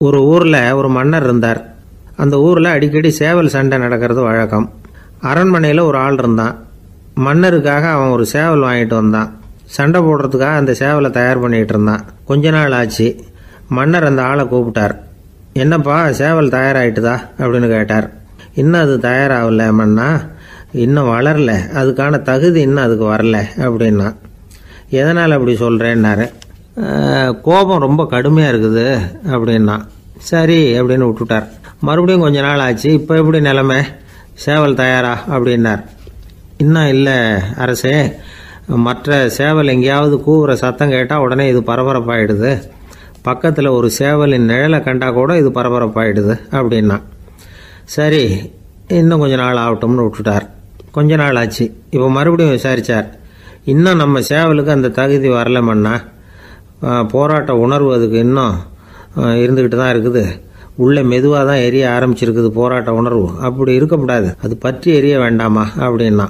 ஒரு ஊரில் ஒரு மன்னர் இருந்தார். அந்த ஊரில் அடிக்கடி சேவல் சண்டை நடக்கிறது வழக்கம். அரண்மனையில் ஒரு ஆள் இருந்தான். மன்னருக்காக அவன் ஒரு சேவல் வாங்கிட்டு வந்தான். சண்டை போடுறதுக்காக அந்த சேவலை தயார் பண்ணிகிட்டு இருந்தான். கொஞ்ச நாள் ஆச்சு. மன்னர் அந்த ஆளை கூப்பிட்டார். என்னப்பா சேவல் தயாராகிட்டுதா அப்படின்னு கேட்டார். இன்னும் அது தயாராகல மன்னா, இன்னும் வளரல, அதுக்கான தகுதி இன்னும் அதுக்கு வரல அப்படின்னா. எதனால் அப்படி சொல்கிறேன்னாரு. கோபம் ரொம்ப கடுமையாக இருக்குது அப்படின்னா. சரி அப்படின்னு விட்டுட்டார். மறுபடியும் கொஞ்ச நாள் ஆச்சு. இப்போ எப்படி நிலைமை, சேவல் தயாரா அப்படின்னார். இன்னும் இல்லை அரசே, மற்ற சேவல் எங்கேயாவது கூவுற சத்தம் கேட்டால் உடனே இது பரபரப்பாயிடுது. பக்கத்தில் ஒரு சேவலின் நிழலை கண்டா கூட இது பரபரப்பாயிடுது அப்படின்னா. சரி இன்னும் கொஞ்ச நாள் ஆகட்டும்னு விட்டுட்டார். கொஞ்ச நாள் ஆச்சு. இப்போ மறுபடியும் விசாரித்தார். இன்னும் நம்ம சேவலுக்கு அந்த தகுதி வரலமன்னா, போராட்ட உணர்வு அதுக்கு இன்னும் இருந்துக்கிட்டு தான் இருக்குது. உள்ளே மெதுவாக தான் எரிய ஆரம்பிச்சிருக்குது போராட்ட உணர்வு. அப்படி இருக்கக்கூடாது, அது பற்றி எரிய வேண்டாமா அப்படின்னா.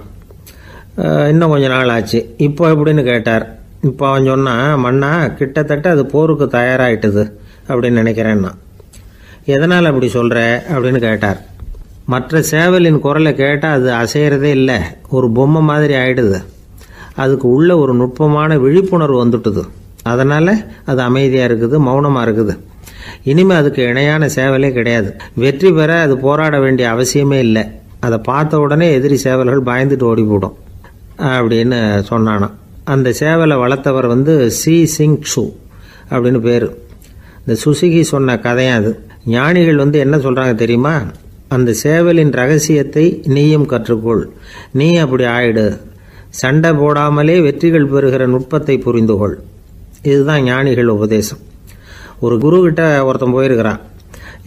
இன்னும் கொஞ்ச நாள் ஆச்சு. இப்போ எப்படின்னு கேட்டார். இப்போ அவன் சொன்னான், மன்னா கிட்டத்தட்ட அது போருக்கு தயாராகிட்டுது அப்படின்னு நினைக்கிறேன்னா. எதனால் அப்படி சொல்கிற அப்படின்னு கேட்டார். மற்ற சேவலின் குரலை கேட்டால் அது அசைகிறதே இல்லை, ஒரு பொம்மை மாதிரி ஆகிடுது. அதுக்கு உள்ள ஒரு நுட்பமான விழிப்புணர்வு வந்துட்டுது. அதனால் அது அமைதியாக இருக்குது, மௌனமாக இருக்குது. இனிமேல் அதுக்கு இணையான சேவலே கிடையாது. வெற்றி பெற அது போராட வேண்டிய அவசியமே இல்லை. அதை பார்த்த உடனே எதிரி சேவல்கள் பயந்துட்டு ஓடி போடும் அப்படின்னு சொன்னானான். அந்த சேவலை வளர்த்தவர் சி சிங் சு அப்படின்னு பேர். இந்த சுசுகி சொன்ன கதையும் அது. ஞானிகள் என்ன சொல்கிறாங்க தெரியுமா? அந்த சேவலின் ரகசியத்தை நீயும் கற்றுக்கொள், நீ அப்படி ஆயிடு, சண்டை போடாமலே வெற்றிகள் பெறுகிற நுட்பத்தை புரிந்துகொள். இதுதான் ஞானிகள் உபதேசம். ஒரு குருக்கிட்ட ஒருத்தன் போயிருக்கிறான்.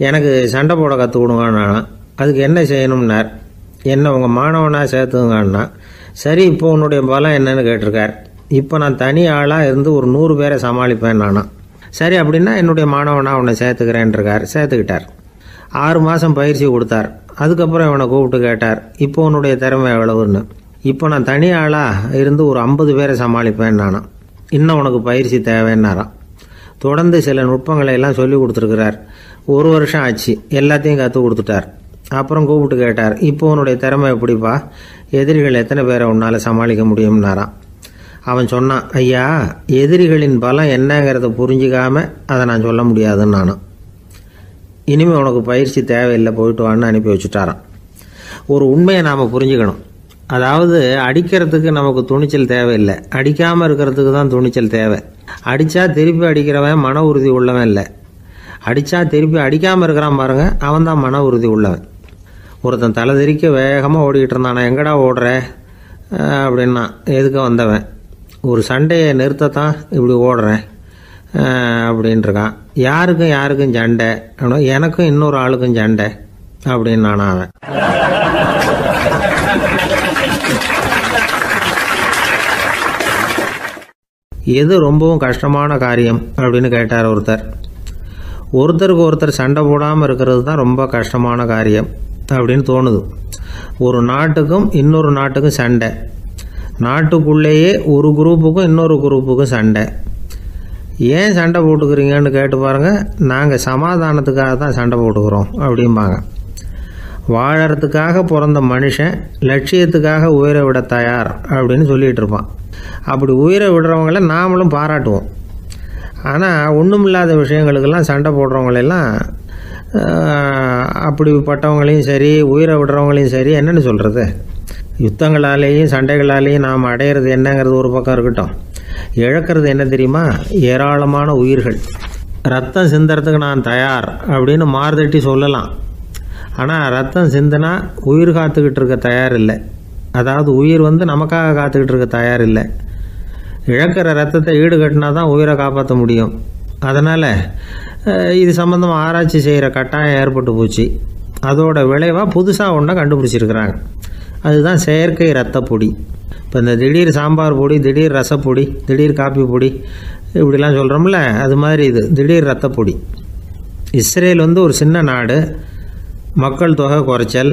எனக்கு சண்டை போட கற்றுக் கொடுங்கண்ணா. அதுக்கு என்ன செய்யணும்னார். என்ன உங்கள் மாணவனாக சேர்த்துங்கண்ணா. சரி இப்போ உன்னுடைய பலம் என்னன்னு கேட்டிருக்கார். இப்போ நான் தனி ஆளாக இருந்து ஒரு 100 பேரை சமாளிப்பேன் நானா. சரி அப்படின்னா என்னுடைய மாணவனாக உன்னை சேர்த்துக்கிறேன்ருக்கார். சேர்த்துக்கிட்டார். 6 மாதம் பயிற்சி கொடுத்தார். அதுக்கப்புறம் இவனை கூப்பிட்டு கேட்டார், இப்போ உன்னுடைய திறமை எவ்வளவுன்னு. இப்போ நான் தனி ஆளாக இருந்து ஒரு 50 பேரை சமாளிப்பேன் நானா. இன்னும் உனக்கு பயிற்சி தேவைன்னாராம். தொடர்ந்து சில நுட்பங்களை எல்லாம் சொல்லி கொடுத்துருக்கிறார். 1 வருஷம் ஆச்சு. எல்லாத்தையும் கற்றுக் கொடுத்துட்டார். அப்புறம் கூப்பிட்டு கேட்டார், இப்போ உன்னுடைய திறமை எப்படிப்பா, எதிரிகள் எத்தனை பேரை உன்னால் சமாளிக்க முடியும்னாராம். அவன் சொன்னான், ஐயா எதிரிகளின் பலம் என்னங்கிறத புரிஞ்சிக்காம அதை நான் சொல்ல முடியாதுன்னு நானும். இனிமேல் உனக்கு பயிற்சி தேவையில்லை, போயிட்டு வான்னு அனுப்பி வச்சுட்டாரான். ஒரு உண்மையை நாம் புரிஞ்சுக்கணும். அதாவது அடிக்கிறதுக்கு நமக்கு துணிச்சல் தேவையில்லை, அடிக்காமல் இருக்கிறதுக்கு தான் துணிச்சல் தேவை. அடித்தா திருப்பி அடிக்கிறவன் மன உறுதி உள்ளவன் இல்லை. அடித்தா திருப்பி அடிக்காமல் இருக்கிறான் பாருங்க, அவன் தான் மன உறுதி உள்ளவன். ஒருத்தன் தலை திரிக்க வேகமாக ஓடிக்கிட்டு இருந்தான். நான் எங்கடா ஓடுற அப்படின்னா, எதுக்க வந்தவன். ஒரு சண்டையை நிறுத்தத்தான் இப்படி ஓடுறேன் அப்படின்ட்டுருக்கான். யாருக்கும் சண்டை, எனக்கும் இன்னொரு ஆளுக்கும் சண்டை அப்படின்னு நானா அவன். எது ரொம்பவும் கஷ்டமான காரியம் அப்படின்னு கேட்டார் ஒருத்தர். ஒருத்தருக்கு ஒருத்தர் சண்டை போடாமல் இருக்கிறது தான் ரொம்ப கஷ்டமான காரியம் அப்படின்னு தோணுது. ஒரு நாட்டுக்கும் இன்னொரு நாட்டுக்கும் சண்டை, நாட்டுக்குள்ளேயே ஒரு குரூப்புக்கும் இன்னொரு குரூப்புக்கும் சண்டை. ஏன் சண்டை போட்டுக்கிறீங்கன்னு கேட்டு பாருங்கள். நாங்கள் சமாதானத்துக்காக தான் சண்டை போட்டுக்கிறோம் அப்படிம்பாங்க. வாழறதுக்காக பிறந்த மனுஷன் லட்சியத்துக்காக உயிரை விட தயார் அப்படின்னு சொல்லிகிட்டு இருப்பான். அப்படி உயிரை விடுறவங்கள நாமளும் பாராட்டுவோம். ஆனால் ஒன்றுமில்லாத விஷயங்களுக்கெல்லாம் சண்டை போடுறவங்களெல்லாம், அப்படிப்பட்டவங்களையும் சரி உயிரை விடுறவங்களையும் சரி என்னென்னு சொல்கிறது, யுத்தங்களாலேயும் சண்டைகளாலேயும் நாம் அடையிறது என்னங்கிறது ஒரு பக்கம் இருக்கட்டும், இழக்கிறது என்ன தெரியுமா? ஏராளமான உயிர்கள். ரத்தம் சிந்துறதுக்கு நான் தயார் அப்படின்னு மார்தட்டி சொல்லலாம். ஆனால் ரத்தம் சிந்தினா உயிர் காத்துக்கிட்டு இருக்க தயார் இல்லை. அதாவது உயிர் நமக்காக காத்துக்கிட்டு இருக்க தயார் இல்லை. இழக்கிற ரத்தத்தை ஈடுகட்டினா தான் உயிரை காப்பாற்ற முடியும். அதனால் இது சம்மந்தமாக ஆராய்ச்சி செய்கிற கட்டாயம் ஏற்பட்டு போச்சு. அதோட விளைவாக புதுசாக ஒன்றை கண்டுபிடிச்சிருக்கிறாங்க. அதுதான் செயற்கை ரத்த பொடி. இப்போ இந்த திடீர் சாம்பார் பொடி, திடீர் ரசப்பொடி, திடீர் காப்பி பொடி இப்படிலாம் சொல்கிறோம்ல, அது மாதிரி இது திடீர் ரத்த பொடி. இஸ்ரேல் ஒரு சின்ன நாடு, மக்கள் தொகை குறைச்சல்,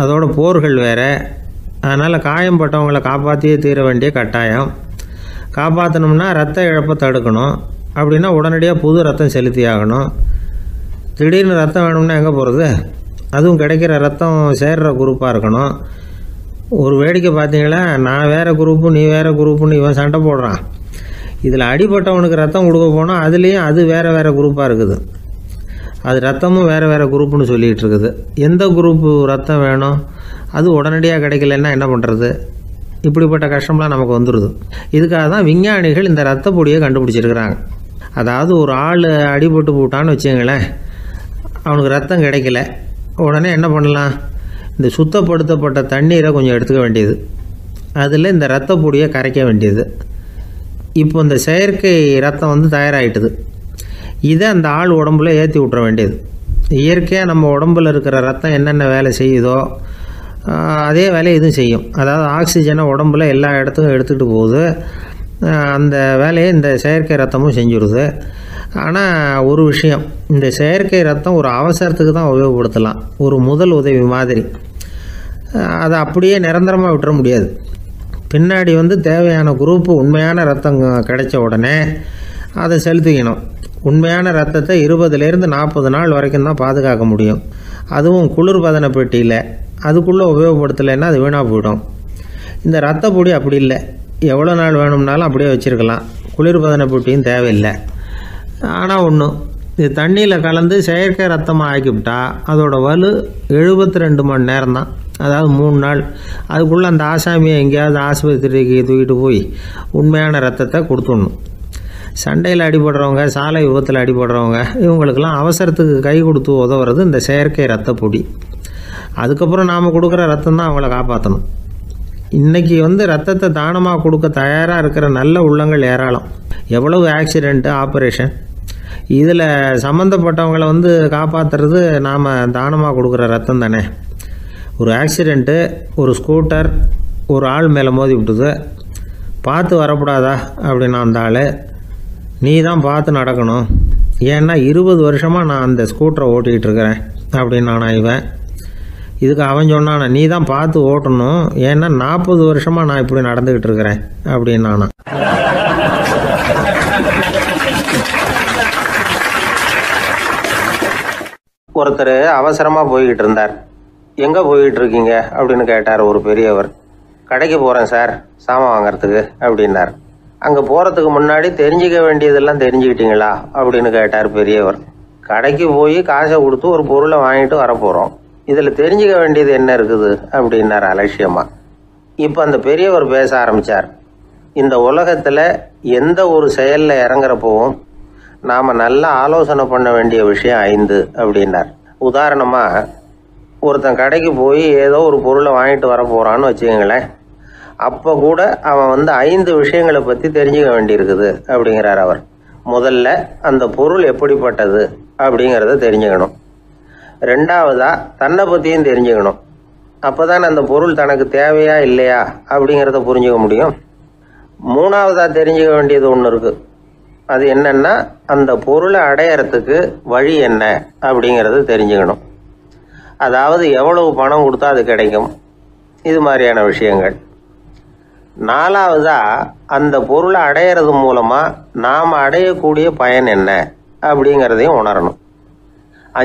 அதோட போர்கள் வேறு. அதனால் காயம்பட்டவங்களை காப்பாற்றியே தீர வேண்டிய கட்டாயம். காப்பாற்றணும்னா ரத்த இழப்பை தடுக்கணும். அப்படின்னா உடனடியாக புது ரத்தம் செலுத்தி ஆகணும். திடீர்னு ரத்தம் வேணும்னா எங்கே போகிறது? அதுவும் கிடைக்கிற ரத்தம் சேர்கிற குரூப்பாக இருக்கணும். ஒரு வேடிக்கை பார்த்தீங்களா, நான் வேறு குரூப்பு நீ வேறு குரூப்புன்னு இவன் சண்டை போடுறான். இதில் அடிபட்டவனுக்கு ரத்தம் கொடுக்க போனால் அதுலேயும் அது வேறு வேறு குரூப்பாக இருக்குது. அது ரத்தமும் வேறு வேறு குரூப்புன்னு சொல்லிகிட்டு இருக்குது. எந்த குரூப்பு ரத்தம் வேணும்? அது உடனடியாக கிடைக்கலன்னா என்ன பண்ணுறது? இப்படிப்பட்ட கஷ்டம்லாம் நமக்கு வந்துடுது. இதுக்காக தான் விஞ்ஞானிகள் இந்த ரத்த பொடியை கண்டுபிடிச்சிருக்கிறாங்க. அதாவது ஒரு ஆள் அடிபட்டு போட்டான்னு வச்சுங்களேன், அவனுக்கு ரத்தம் கிடைக்கல, உடனே என்ன பண்ணலாம்? இந்த சுத்தப்படுத்தப்பட்ட தண்ணீரை கொஞ்சம் எடுத்துக்க வேண்டியது, அதில் இந்த ரத்த பொடியை கரைக்க வேண்டியது. இப்போ இந்த செயற்கை ரத்தம் வந்து தயாராகிட்டுது. இதை அந்த ஆள் உடம்புல ஏற்றி விட்ற வேண்டியது. இயற்கையாக நம்ம உடம்பில் இருக்கிற ரத்தம் என்னென்ன வேலை செய்யுதோ அதே வேலையை இதுவும் செய்யும். அதாவது ஆக்சிஜனை உடம்புல எல்லா இடத்துக்கும் எடுத்துகிட்டு போகுது. அந்த வேலையை இந்த செயற்கை ரத்தமும் செஞ்சுடுது. ஆனால் ஒரு விஷயம், இந்த செயற்கை ரத்தம் ஒரு அவசரத்துக்கு தான் உபயோகப்படுத்தலாம், ஒரு முதல் உதவி மாதிரி. அதை அப்படியே நிரந்தரமாக விட்டுற முடியாது. பின்னாடி வந்து தேவையான குரூப்பு உண்மையான ரத்தம் கிடைச்ச உடனே அதை செலுத்திக்கணும். உண்மையான ரத்தத்தை 20லேருந்து 40 நாள் வரைக்கும் தான் பாதுகாக்க முடியும். அதுவும் குளிர்பதன பெட்டியில். அதுக்குள்ளே உபயோகப்படுத்தலைன்னா அது வீணாக போயிடும். இந்த ரத்த பொடி அப்படி இல்லை, எவ்வளோ நாள் வேணும்னாலும் அப்படியே வச்சுருக்கலாம். குளிர்பதன பெட்டியும் தேவையில்லை. ஆனால் ஒன்று, இது தண்ணியில் கலந்து செயற்கை ரத்தமாக ஆக்கிவிட்டா அதோட வலு 72 மணி நேரம் தான். அதாவது 3 நாள். அதுக்குள்ளே அந்த ஆசாமியை எங்கேயாவது ஆஸ்பத்திரிக்கு தூக்கிட்டு போய் உண்மையான ரத்தத்தை கொடுத்துடணும். சண்டையில் அடிபடுறவங்க, சாலை விபத்தில் அடிபடுறவங்க, இவங்களுக்கெல்லாம் அவசரத்துக்கு கை கொடுத்து உதவுறது இந்த செயற்கை ரத்த பொடி. அதுக்கப்புறம் நாம் கொடுக்குற ரத்தம் தான் அவங்கள காப்பாற்றணும். இன்றைக்கி வந்து ரத்தத்தை தானமாக கொடுக்க தயாராக இருக்கிற நல்ல உள்ளங்கள் ஏராளம். எவ்வளவு ஆக்சிடெண்ட்டு, ஆப்ரேஷன், இதில் சம்மந்தப்பட்டவங்களை வந்து காப்பாற்றுறது நாம் தானமாக கொடுக்குற ரத்தம் தானே. ஒரு ஆக்சிடெண்ட்டு, ஒரு ஸ்கூட்டர் ஒரு ஆள் மேலே மோதி விட்டுது, பார்த்து வரக்கூடாதா அப்படின்னா அந்த ஆள், நீ தான் பார்த்து நடக்கணும், ஏன்னா 20 வருஷமாக நான் அந்த ஸ்கூட்டரை ஓட்டிகிட்டு இருக்கிறேன் அப்படின்னு நானா இவன். இதுக்கு அவன் சொன்னானா, நீ தான் பார்த்து ஓட்டணும், ஏன்னா 40 வருஷமாக நான் இப்படி நடந்துக்கிட்டு இருக்கிறேன் அப்படின்னு நானா. ஒருத்தர் அவசரமாக போய்கிட்டு இருந்தார். எங்கே போய்கிட்டு இருக்கீங்க அப்படின்னு கேட்டார் ஒரு பெரியவர். கடைக்கு போகிறேன் சார், சாமான் வாங்கிறதுக்கு அப்படின்னார். அங்கே போகிறதுக்கு முன்னாடி தெரிஞ்சிக்க வேண்டியதெல்லாம் தெரிஞ்சுக்கிட்டீங்களா அப்படின்னு கேட்டார் பெரியவர். கடைக்கு போய் காசை கொடுத்து ஒரு பொருளை வாங்கிட்டு வரப்போகிறோம், இதில் தெரிஞ்சிக்க வேண்டியது என்ன இருக்குது அப்படின்னார் அலட்சியமாக. இப்போ அந்த பெரியவர் பேச ஆரம்பித்தார். இந்த உலகத்தில் எந்த ஒரு செயலில் இறங்குறப்பவும் நாம் நல்லா ஆலோசனை பண்ண வேண்டிய விஷயம் 5 அப்படின்னார். உதாரணமாக, ஒருத்தன் கடைக்கு போய் ஏதோ ஒரு பொருளை வாங்கிட்டு வர போகிறான்னு வச்சுக்கங்களேன். அப்போ கூட அவன் வந்து 5 விஷயங்களை பற்றி தெரிஞ்சுக்க வேண்டியிருக்குது அப்படிங்கிறார் அவர். முதல்ல அந்த பொருள் எப்படிப்பட்டது அப்படிங்கிறத தெரிஞ்சுக்கணும். 2வதாக தன்னை பற்றியும் தெரிஞ்சுக்கணும். அப்போ தான் அந்த பொருள் தனக்கு தேவையா இல்லையா அப்படிங்கிறத புரிஞ்சுக்க முடியும். 3வதாக தெரிஞ்சுக்க வேண்டியது ஒன்று இருக்குது. அது என்னன்னா, அந்த பொருளை அடையறதுக்கு வழி என்ன அப்படிங்கிறது தெரிஞ்சுக்கணும். அதாவது எவ்வளவு பணம் கொடுத்தா அது கிடைக்கும், இது மாதிரியான விஷயங்கள். 4வதா அந்த பொருளை அடையிறது மூலமாக நாம் அடையக்கூடிய பயன் என்ன அப்படிங்கிறதையும் உணரணும்.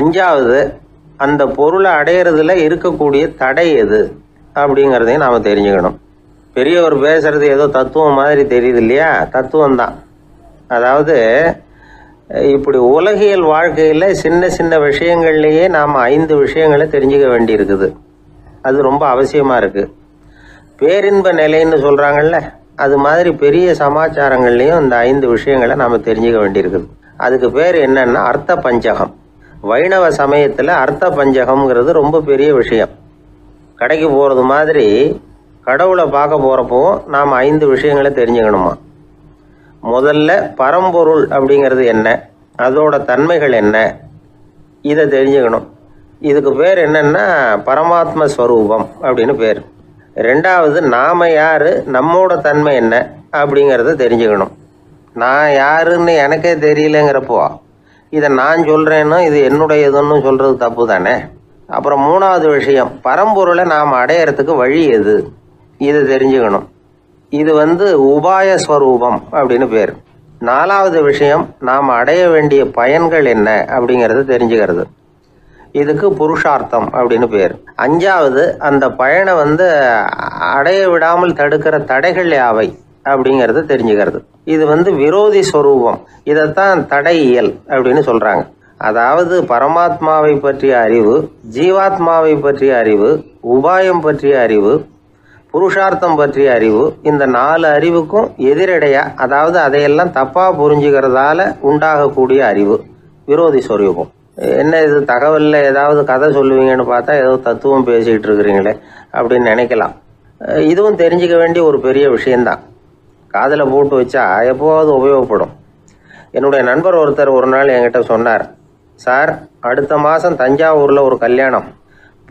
5வது அந்த பொருளை அடையிறதுல இருக்கக்கூடிய தடை எது அப்படிங்கிறதையும் நாம் தெரிஞ்சுக்கணும். பெரியவர் பேசுறது ஏதோ தத்துவம் மாதிரி தெரியுது இல்லையா? தத்துவம் தான். அதாவது இப்படி உலகியல் வாழ்க்கையில் சின்ன சின்ன விஷயங்கள்லேயே நாம் 5 விஷயங்களை தெரிஞ்சுக்க வேண்டி இருக்குது. அது ரொம்ப அவசியமாக இருக்குது. பேரின்ப நிலைன்னு சொல்கிறாங்கல்ல, அது மாதிரி பெரிய சமாச்சாரங்கள்லேயும் இந்த 5 விஷயங்களை நாம் தெரிஞ்சுக்க வேண்டியிருக்குது. அதுக்கு பேர் என்னன்னா அர்த்த பஞ்சகம். வைணவ சமயத்தில் அர்த்த பஞ்சகம்ங்கிறது ரொம்ப பெரிய விஷயம். கடைக்கு போகிறது மாதிரி கடவுளை பார்க்க போகிறப்போ நாம் 5 விஷயங்களை தெரிஞ்சுக்கணுமா. முதல்ல பரம்பொருள் அப்படிங்கிறது என்ன, அதோட தன்மைகள் என்ன, இதை தெரிஞ்சுக்கணும். இதுக்கு பேர் என்னன்னா பரமாத்ம ஸ்வரூபம் அப்படின்னு பேர். 2வது நாம யாரு, நம்மோட தன்மை என்ன அப்படிங்கிறத தெரிஞ்சுக்கணும். நான் யாருன்னு எனக்கே தெரியலங்கிறப்போ இதை நான் சொல்கிறேன்னு இது என்னுடையதுன்னு சொல்கிறது தப்பு தானே. அப்புறம் 3வது விஷயம், பரம்பொருளை நாம் அடையிறதுக்கு வழி எது, இதை தெரிஞ்சுக்கணும். இது வந்து உபாய ஸ்வரூபம் அப்படின்னு பேர். 4வது விஷயம், நாம் அடைய வேண்டிய பயன்கள் என்ன அப்படிங்கிறது தெரிஞ்சுக்கிறது. இதுக்கு புருஷார்த்தம் அப்படின்னு பேர். 5வது, அந்த பயனை அடைய விடாமல் தடுக்கிற தடைகள் யாவை அப்படிங்கிறது தெரிஞ்சுக்கிறது. இது விரோதி ஸ்வரூபம். இதைத்தான் தடையியல் அப்படின்னு சொல்றாங்க. அதாவது பரமாத்மாவை பற்றிய அறிவு, ஜீவாத்மாவை பற்றிய அறிவு, உபாயம் பற்றிய அறிவு, புருஷார்த்தம் பற்றிய அறிவு, இந்த 4 அறிவுக்கும் எதிரடையா, அதாவது அதையெல்லாம் தப்பா புரிஞ்சுக்கிறதால உண்டாகக்கூடிய அறிவு விரோதி ஸ்வரூபம். என்ன இது தகவல்ல ஏதாவது கதை சொல்லுவீங்கன்னு பார்த்தா ஏதோ தத்துவம் பேசிக்கிட்டு இருக்கிறீங்களே அப்படின்னு நினைக்கலாம். இதுவும் தெரிஞ்சுக்க வேண்டிய ஒரு பெரிய விஷயம்தான். காதில் போட்டு வச்சா எப்போவாவது உபயோகப்படும். என்னுடைய நண்பர் ஒருத்தர் ஒரு நாள் என்கிட்ட சொன்னார், சார், அடுத்த மாதம் தஞ்சாவூரில் ஒரு கல்யாணம்,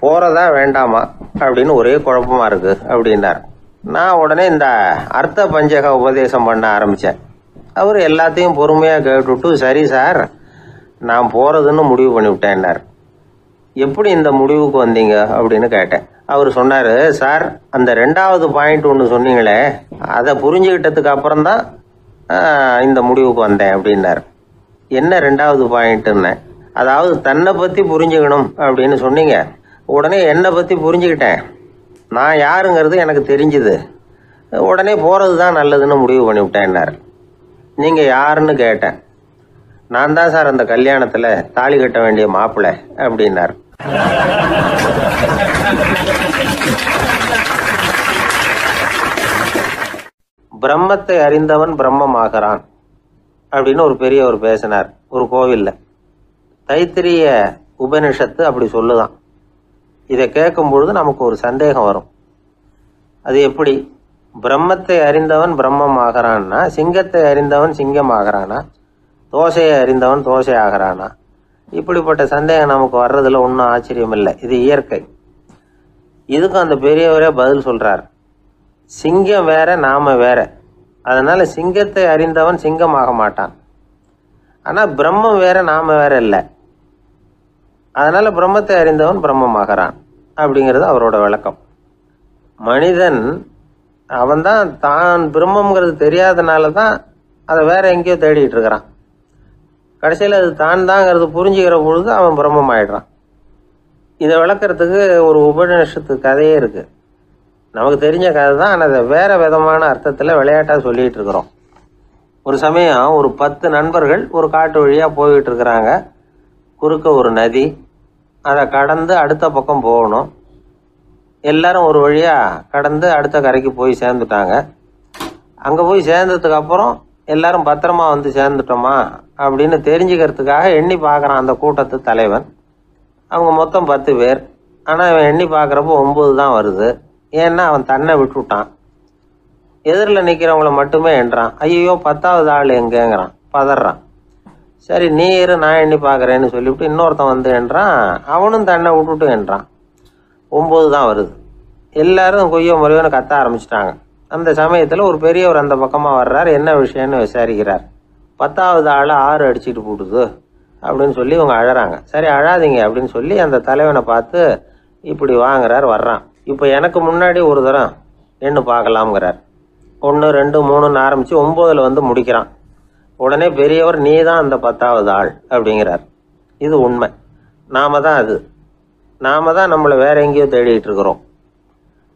போகிறதா வேண்டாமா அப்படின்னு ஒரே குழப்பமா இருக்கு அப்படின்னார். நான் உடனே இந்த அர்த்த பஞ்சக உபதேசம் பண்ண ஆரம்பித்தேன். அவர் எல்லாத்தையும் பொறுமையாக கேட்டுவிட்டு, சரி சார், நான் போகிறதுன்னு முடிவு பண்ணிவிட்டேன்னார். எப்படி இந்த முடிவுக்கு வந்தீங்க அப்படின்னு கேட்டேன். அவர் சொன்னார், சார், அந்த 2வது பாயிண்ட் ஒன்று சொன்னீங்களே, அதை புரிஞ்சுக்கிட்டதுக்கு அப்புறம்தான் இந்த முடிவுக்கு வந்தேன் அப்படின்னார். என்ன 2வது பாயிண்ட்டுன்னு? அதாவது தன்னை பற்றி புரிஞ்சுக்கணும் அப்படின்னு சொன்னீங்க. உடனே என்னை பற்றி புரிஞ்சுக்கிட்டேன், நான் யாருங்கிறது எனக்கு தெரிஞ்சுது, உடனே போகிறது தான் நல்லதுன்னு முடிவு பண்ணிவிட்டேன்னார். நீங்கள் யாருன்னு கேட்டேன். நான் தான் சார் அந்த கல்யாணத்தில் தாலி கட்ட வேண்டிய மாப்பிள்ளை அப்படின்னார். பிரம்மத்தை அறிந்தவன் பிரம்மமாகிறான் அப்படின்னு ஒரு பெரியவர் பேசினார் ஒரு கோவில்ல. தைத்திரிய உபனிஷத்து அப்படி சொல்லுதான். இதை கேட்கும் பொழுது நமக்கு ஒரு சந்தேகம் வரும். அது எப்படி? பிரம்மத்தை அறிந்தவன் பிரம்மம் ஆகிறான்னா, சிங்கத்தை அறிந்தவன் சிங்கம் ஆகிறானா, தோசையை அறிந்தவன் தோசை ஆகிறானா? இப்படிப்பட்ட சந்தேகம் நமக்கு வர்றதுல ஒன்றும் ஆச்சரியம் இல்லை. இது இயற்கை. இதுக்கும் அந்த பெரியவரே பதில் சொல்றார். சிங்கம் வேற, நாம வேற. அதனால சிங்கத்தை அறிந்தவன் சிங்கம் ஆக மாட்டான். ஆனா பிரம்மம் வேற, நாம வேற இல்லை. அதனால பிரம்மத்தை அறிந்தவன் பிரம்மம் ஆகிறான் அப்படிங்கிறது அவரோட விளக்கம். மனிதன் அவன்தான் தான் பிரம்மங்கிறது தெரியாதனால தான் அதை வேற எங்கேயோ தேடிட்டு இருக்கிறான். கடைசியில் அது தான் தாங்கிறது புரிஞ்சுக்கிற பொழுது அவன் பிரம்மம் ஆயிடுறான். இதை விளக்கிறதுக்கு ஒரு உபநிஷத்து கதையே இருக்கு. நமக்கு தெரிஞ்ச கதை தான், ஆனால் அதை வேற விதமான அர்த்தத்தில் விளையாட்டாக சொல்லிட்டு இருக்கிறோம். ஒரு சமயம் ஒரு 10 நண்பர்கள் ஒரு காட்டு வழியாக போய்கிட்டு இருக்கிறாங்க. குறுக்க ஒரு நதி, அதை கடந்து அடுத்த பக்கம் போகணும். எல்லாரும் ஒரு வழியாக கடந்து அடுத்த கரைக்கு போய் சேர்ந்துட்டாங்க. அங்கே போய் சேர்ந்ததுக்கு அப்புறம் எல்லாரும் பத்திரமா சேர்ந்துட்டோமா அப்படின்னு தெரிஞ்சுக்கிறதுக்காக எண்ணி பார்க்குறான் அந்த கூட்டத்து தலைவன். அவங்க மொத்தம் 10 பேர். ஆனால் அவன் எண்ணி பார்க்குறப்போ 9 தான் வருது. ஏன்னா அவன் தன்னை விட்டுவிட்டான். எதிரில் நிற்கிறவங்கள மட்டுமே எண்றான். ஐயோ 10வது ஆள் எங்கேங்கிறான், பதறான். சரி நீ இரு, நான் எண்ணி பார்க்குறேன்னு சொல்லிவிட்டு இன்னொருத்தன் எண்றான். அவனும் தன்னை விட்டுட்டு எண்றான். 9 தான் வருது. எல்லாரும் கொய்யோ முறையோன்னு கத்த ஆரம்பிச்சிட்டாங்க. அந்த சமயத்தில் ஒரு பெரியவர் அந்த பக்கமாக வர்றார். என்ன விஷயம்னு விசாரிக்கிறார். 10வது ஆள் 6 அடிச்சுட்டு போட்டுது அப்படின்னு சொல்லி இவங்க அழறாங்க. சரி அழாதீங்க அப்படின்னு சொல்லி அந்த தலைவனை பார்த்து இப்படி வாங்குறார். வர்றான். இப்போ எனக்கு முன்னாடி ஒரு தரம் எண்ணு பார்க்கலாம்ங்கிறார். 1 2 3ன்னு ஆரம்பித்து 9ல் முடிக்கிறான். உடனே பெரியவர், நீ தான் அந்த 10வது ஆள் அப்படிங்கிறார். இது உண்மை. நாம தான் அது. நாம தான் நம்மளை வேற எங்கேயோ தேடிட்டு இருக்கிறோம்.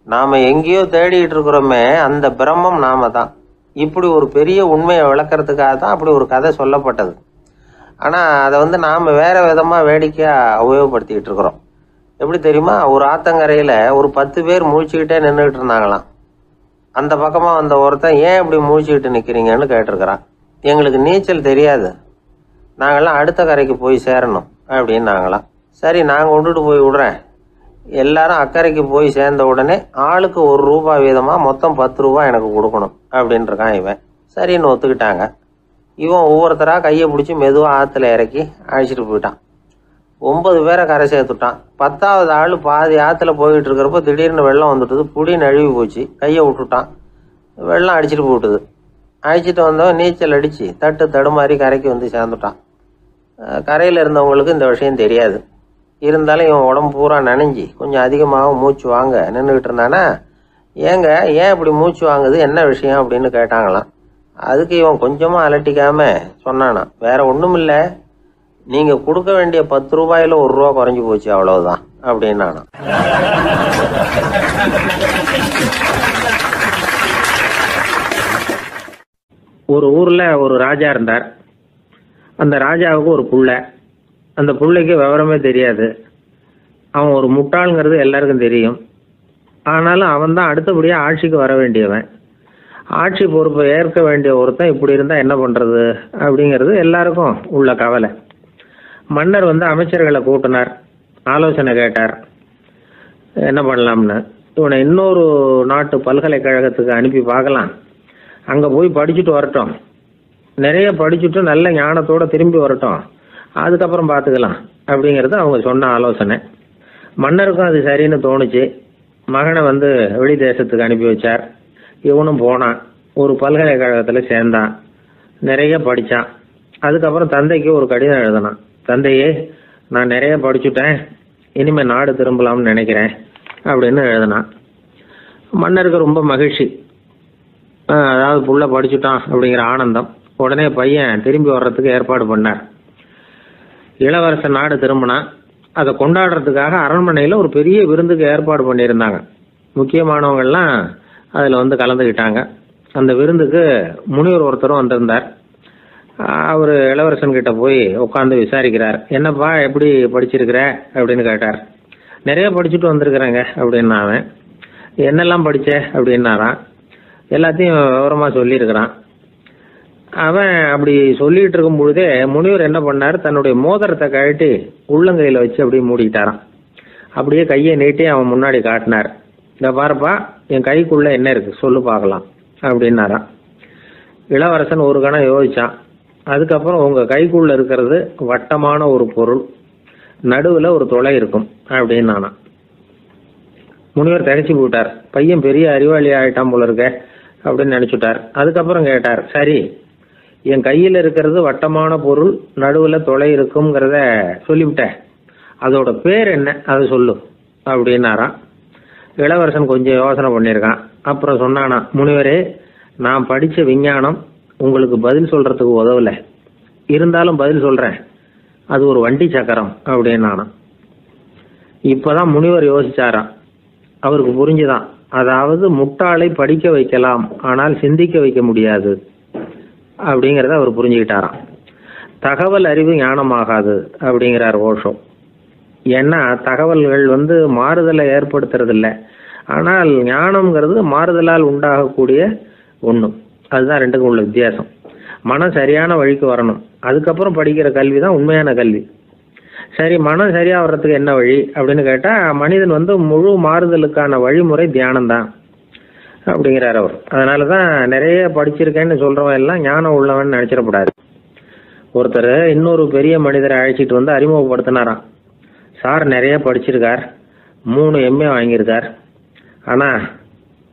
நாம எங்கேயோ தேடிட்டு இருக்கிறோமே, அந்த பிரம்மம் நாம தான். இப்படி ஒரு பெரிய உண்மையை விளக்கிறதுக்காக தான் அப்படி ஒரு கதை சொல்லப்பட்டது. ஆனால் அதை நாம வேற விதமாக வேடிக்கையாக உபயோகப்படுத்திக்கிட்டு இருக்கிறோம். எப்படி தெரியுமா? ஒரு ஆத்தங்கரையில் ஒரு 10 பேர் முழிச்சுக்கிட்டே நின்றுக்கிட்டு இருந்தாங்களாம். அந்த பக்கமாக வந்த ஒருத்தன், ஏன் இப்படி முழிச்சுக்கிட்டு நிற்கிறீங்கன்னு கேட்டிருக்கிறான். எங்களுக்கு நீச்சல் தெரியாது, நாங்கள்லாம் அடுத்த கரைக்கு போய் சேரணும் அப்படின்னு நாங்களாம். சரி நான் கொண்டுட்டு போய் விடுறேன். எல்லாரும் அக்கறைக்கு போய் சேர்ந்த உடனே ஆளுக்கு ₹1 வீதமாக மொத்தம் ₹10 எனக்கு கொடுக்கணும் அப்படின்ட்டுருக்கான் இவன். சரின்னு ஒத்துக்கிட்டாங்க. இவன் ஒவ்வொருத்தராக கையை பிடிச்சி மெதுவாக ஆற்றுல இறக்கி அழைச்சிட்டு போயிட்டான். 9 பேரை கரை சேர்த்துட்டான். 10வது ஆள் பாதி ஆற்றுல போயிட்டு இருக்கிறப்போ திடீர்னு வெள்ளம் வந்துட்டுது. புடி நழுவி போச்சு. கையை விட்டுட்டான். வெள்ளம் அடிச்சுட்டு போட்டுது. அழைச்சிட்டு வந்தவன் நீச்சல் அடித்து தடுமாறி கரைக்கு சேர்ந்துட்டான். கரையில் இருந்தவங்களுக்கு இந்த விஷயம் தெரியாது. இருந்தாலும் இவன் உடம்பு பூரா நனைஞ்சி கொஞ்சம் அதிகமாக மூச்சு வாங்க நின்றுக்கிட்டு இருந்தானா, ஏன் இப்படி மூச்சு வாங்குது, என்ன விஷயம் அப்படின்னு கேட்டாங்களாம். அதுக்கு இவன் கொஞ்சமாக அலட்டிக்காம சொன்னானா, வேற ஒன்றும் இல்லை, நீங்கள் கொடுக்க வேண்டிய 10 ரூபாயில் 1 ரூபா குறைஞ்சி போச்சு, அவ்வளவுதான் அப்படின்னானா. ஒரு ஊரில் ஒரு ராஜா இருந்தார். அந்த ராஜாவுக்கு ஒரு புள்ள. அந்த புள்ளைக்கு விவரமே தெரியாது. அவன் ஒரு முட்டாளுங்கிறது எல்லாருக்கும் தெரியும். ஆனாலும் அவன் தான் அடுத்தபடியாக ஆட்சிக்கு வர வேண்டியவன். ஆட்சி பொறுப்பை ஏற்க வேண்டிய ஒருத்தன் இப்படி இருந்தால் என்ன பண்ணுறது அப்படிங்கிறது எல்லாருக்கும் உள்ள கவலை. மன்னர் அமைச்சர்களை கூட்டினார், ஆலோசனை கேட்டார் என்ன பண்ணலாம்னு. இவனை இன்னொரு நாட்டு பல்கலைக்கழகத்துக்கு அனுப்பி பார்க்கலாம், அங்கே போய் படிச்சுட்டு வரட்டும், நிறைய படிச்சுட்டு நல்ல ஞானத்தோடு திரும்பி வரட்டும், அதுக்கப்புறம் பார்த்துக்கலாம் அப்படிங்கிறது அவங்க சொன்ன ஆலோசனை. மன்னருக்கும் அது சரின்னு தோணுச்சு. மகனை வெளி தேசத்துக்கு அனுப்பி வச்சார். இவனும் போனான், ஒரு பல்கலைக்கழகத்தில் சேர்ந்தான், நிறைய படித்தான். அதுக்கப்புறம் தந்தைக்கு ஒரு கடிதம் எழுதினான். தந்தையே, நான் நிறைய படிச்சுட்டேன், இனிமேல் நாடு திரும்பலாம்னு நினைக்கிறேன் அப்படின்னு எழுதினான். மன்னருக்கு ரொம்ப மகிழ்ச்சி, அதாவது புள்ள படிச்சுட்டான் அப்படிங்கிற ஆனந்தம். உடனே பையன் திரும்பி வர்றதுக்கு ஏற்பாடு பண்ணார். இளவரசன் நாடு திரும்பினான். அதை கொண்டாடுறதுக்காக அரண்மனையில் ஒரு பெரிய விருந்துக்கு ஏற்பாடு பண்ணியிருந்தாங்க. முக்கியமானவங்கள்லாம் அதில் கலந்துக்கிட்டாங்க. அந்த விருந்துக்கு முனிவர் ஒருத்தரும் வந்திருந்தார். அவர் இளவரசன் கிட்ட போய் உட்காந்து விசாரிக்கிறார். என்னப்பா, எப்படி படிச்சிருக்கிற அப்படின்னு கேட்டார். நிறைய படிச்சுட்டு வந்திருக்கிறேங்க அப்படின்னா அவன். என்னெல்லாம் படித்த அப்படின்னாரான். எல்லாத்தையும் விவரமாக சொல்லியிருக்கிறான். அவன் அப்படி சொல்லிட்டு இருக்கும் பொழுதே முனிவர் என்ன பண்ணார், தன்னுடைய மோதிரத்தை கழட்டி உள்ளங்கையில் வச்சு அப்படியே மூடிக்கிட்டாரான். அப்படியே கையை நீட்டி அவன் முன்னாடி காட்டினார். இந்த பாருப்பா, என் கைக்குள்ளே என்ன இருக்குது சொல்லு பார்க்கலாம் அப்படின்னாரான். இளவரசன் ஒரு கணம் யோசிச்சான். அதுக்கப்புறம் உங்கள் கைக்குள்ளே இருக்கிறது வட்டமான ஒரு பொருள், நடுவில் ஒரு துளை இருக்கும் அப்படின்னானா. முனிவர் திகைச்சு போட்டார். பையன் பெரிய அறிவாளி ஆகிட்டான் போல இருக்க அப்படின்னு நினச்சிட்டார். அதுக்கப்புறம் கேட்டார், சரி, என் கையில் இருக்கிறது வட்டமான பொருள், நடுவில் துளை இருக்குங்கிறத சொல்லிவிட்டேன், அதோட பேர் என்ன, அதை சொல்லு அப்படின்னாரான். இளவரசன் கொஞ்சம் யோசனை பண்ணியிருக்கான். அப்புறம் சொன்னானா, முனிவரே, நான் படித்த விஞ்ஞானம் உங்களுக்கு பதில் சொல்கிறதுக்கு உதவலை, இருந்தாலும் பதில் சொல்கிறேன், அது ஒரு வண்டி சக்கரம் அப்படின்னானா. இப்போதான் முனிவர் யோசிச்சாராம். அவருக்கு புரிஞ்சுதான், அதாவது முட்டாளை படிக்க வைக்கலாம், ஆனால் சிந்திக்க வைக்க முடியாது அப்படிங்கிறத அவர் புரிஞ்சுக்கிட்டாராம். தகவல் அறிவு ஞானமாகாது அப்படிங்கிறார் ஓஷோ. ஏன்னா தகவல்கள் மாறுதலை ஏற்படுத்துறதில்லை, ஆனால் ஞானம்ங்கிறது மாறுதலால் உண்டாகக்கூடிய ஒன்று. அதுதான் ரெண்டுக்கும் உள்ள வித்தியாசம். மனம் சரியான வழிக்கு வரணும், அதுக்கப்புறம் படிக்கிற கல்வி தான் உண்மையான கல்வி. சரி, மனம் சரியாக வர்றதுக்கு என்ன வழி அப்படின்னு கேட்டால், மனிதன் முழு மாறுதலுக்கான வழிமுறை தியானம்தான் அப்படிங்கிறார் அவர். அதனால தான் நிறைய படிச்சிருக்கேன்னு சொல்கிறவன் எல்லாம் ஞானம் உள்ளவன் நினச்சிடக்கூடாது. ஒருத்தர் இன்னொரு பெரிய மனிதரை அழைச்சிட்டு அறிமுகப்படுத்தினாராம். சார் நிறைய படிச்சிருக்கார், 3 MA வாங்கியிருக்கார், ஆனால்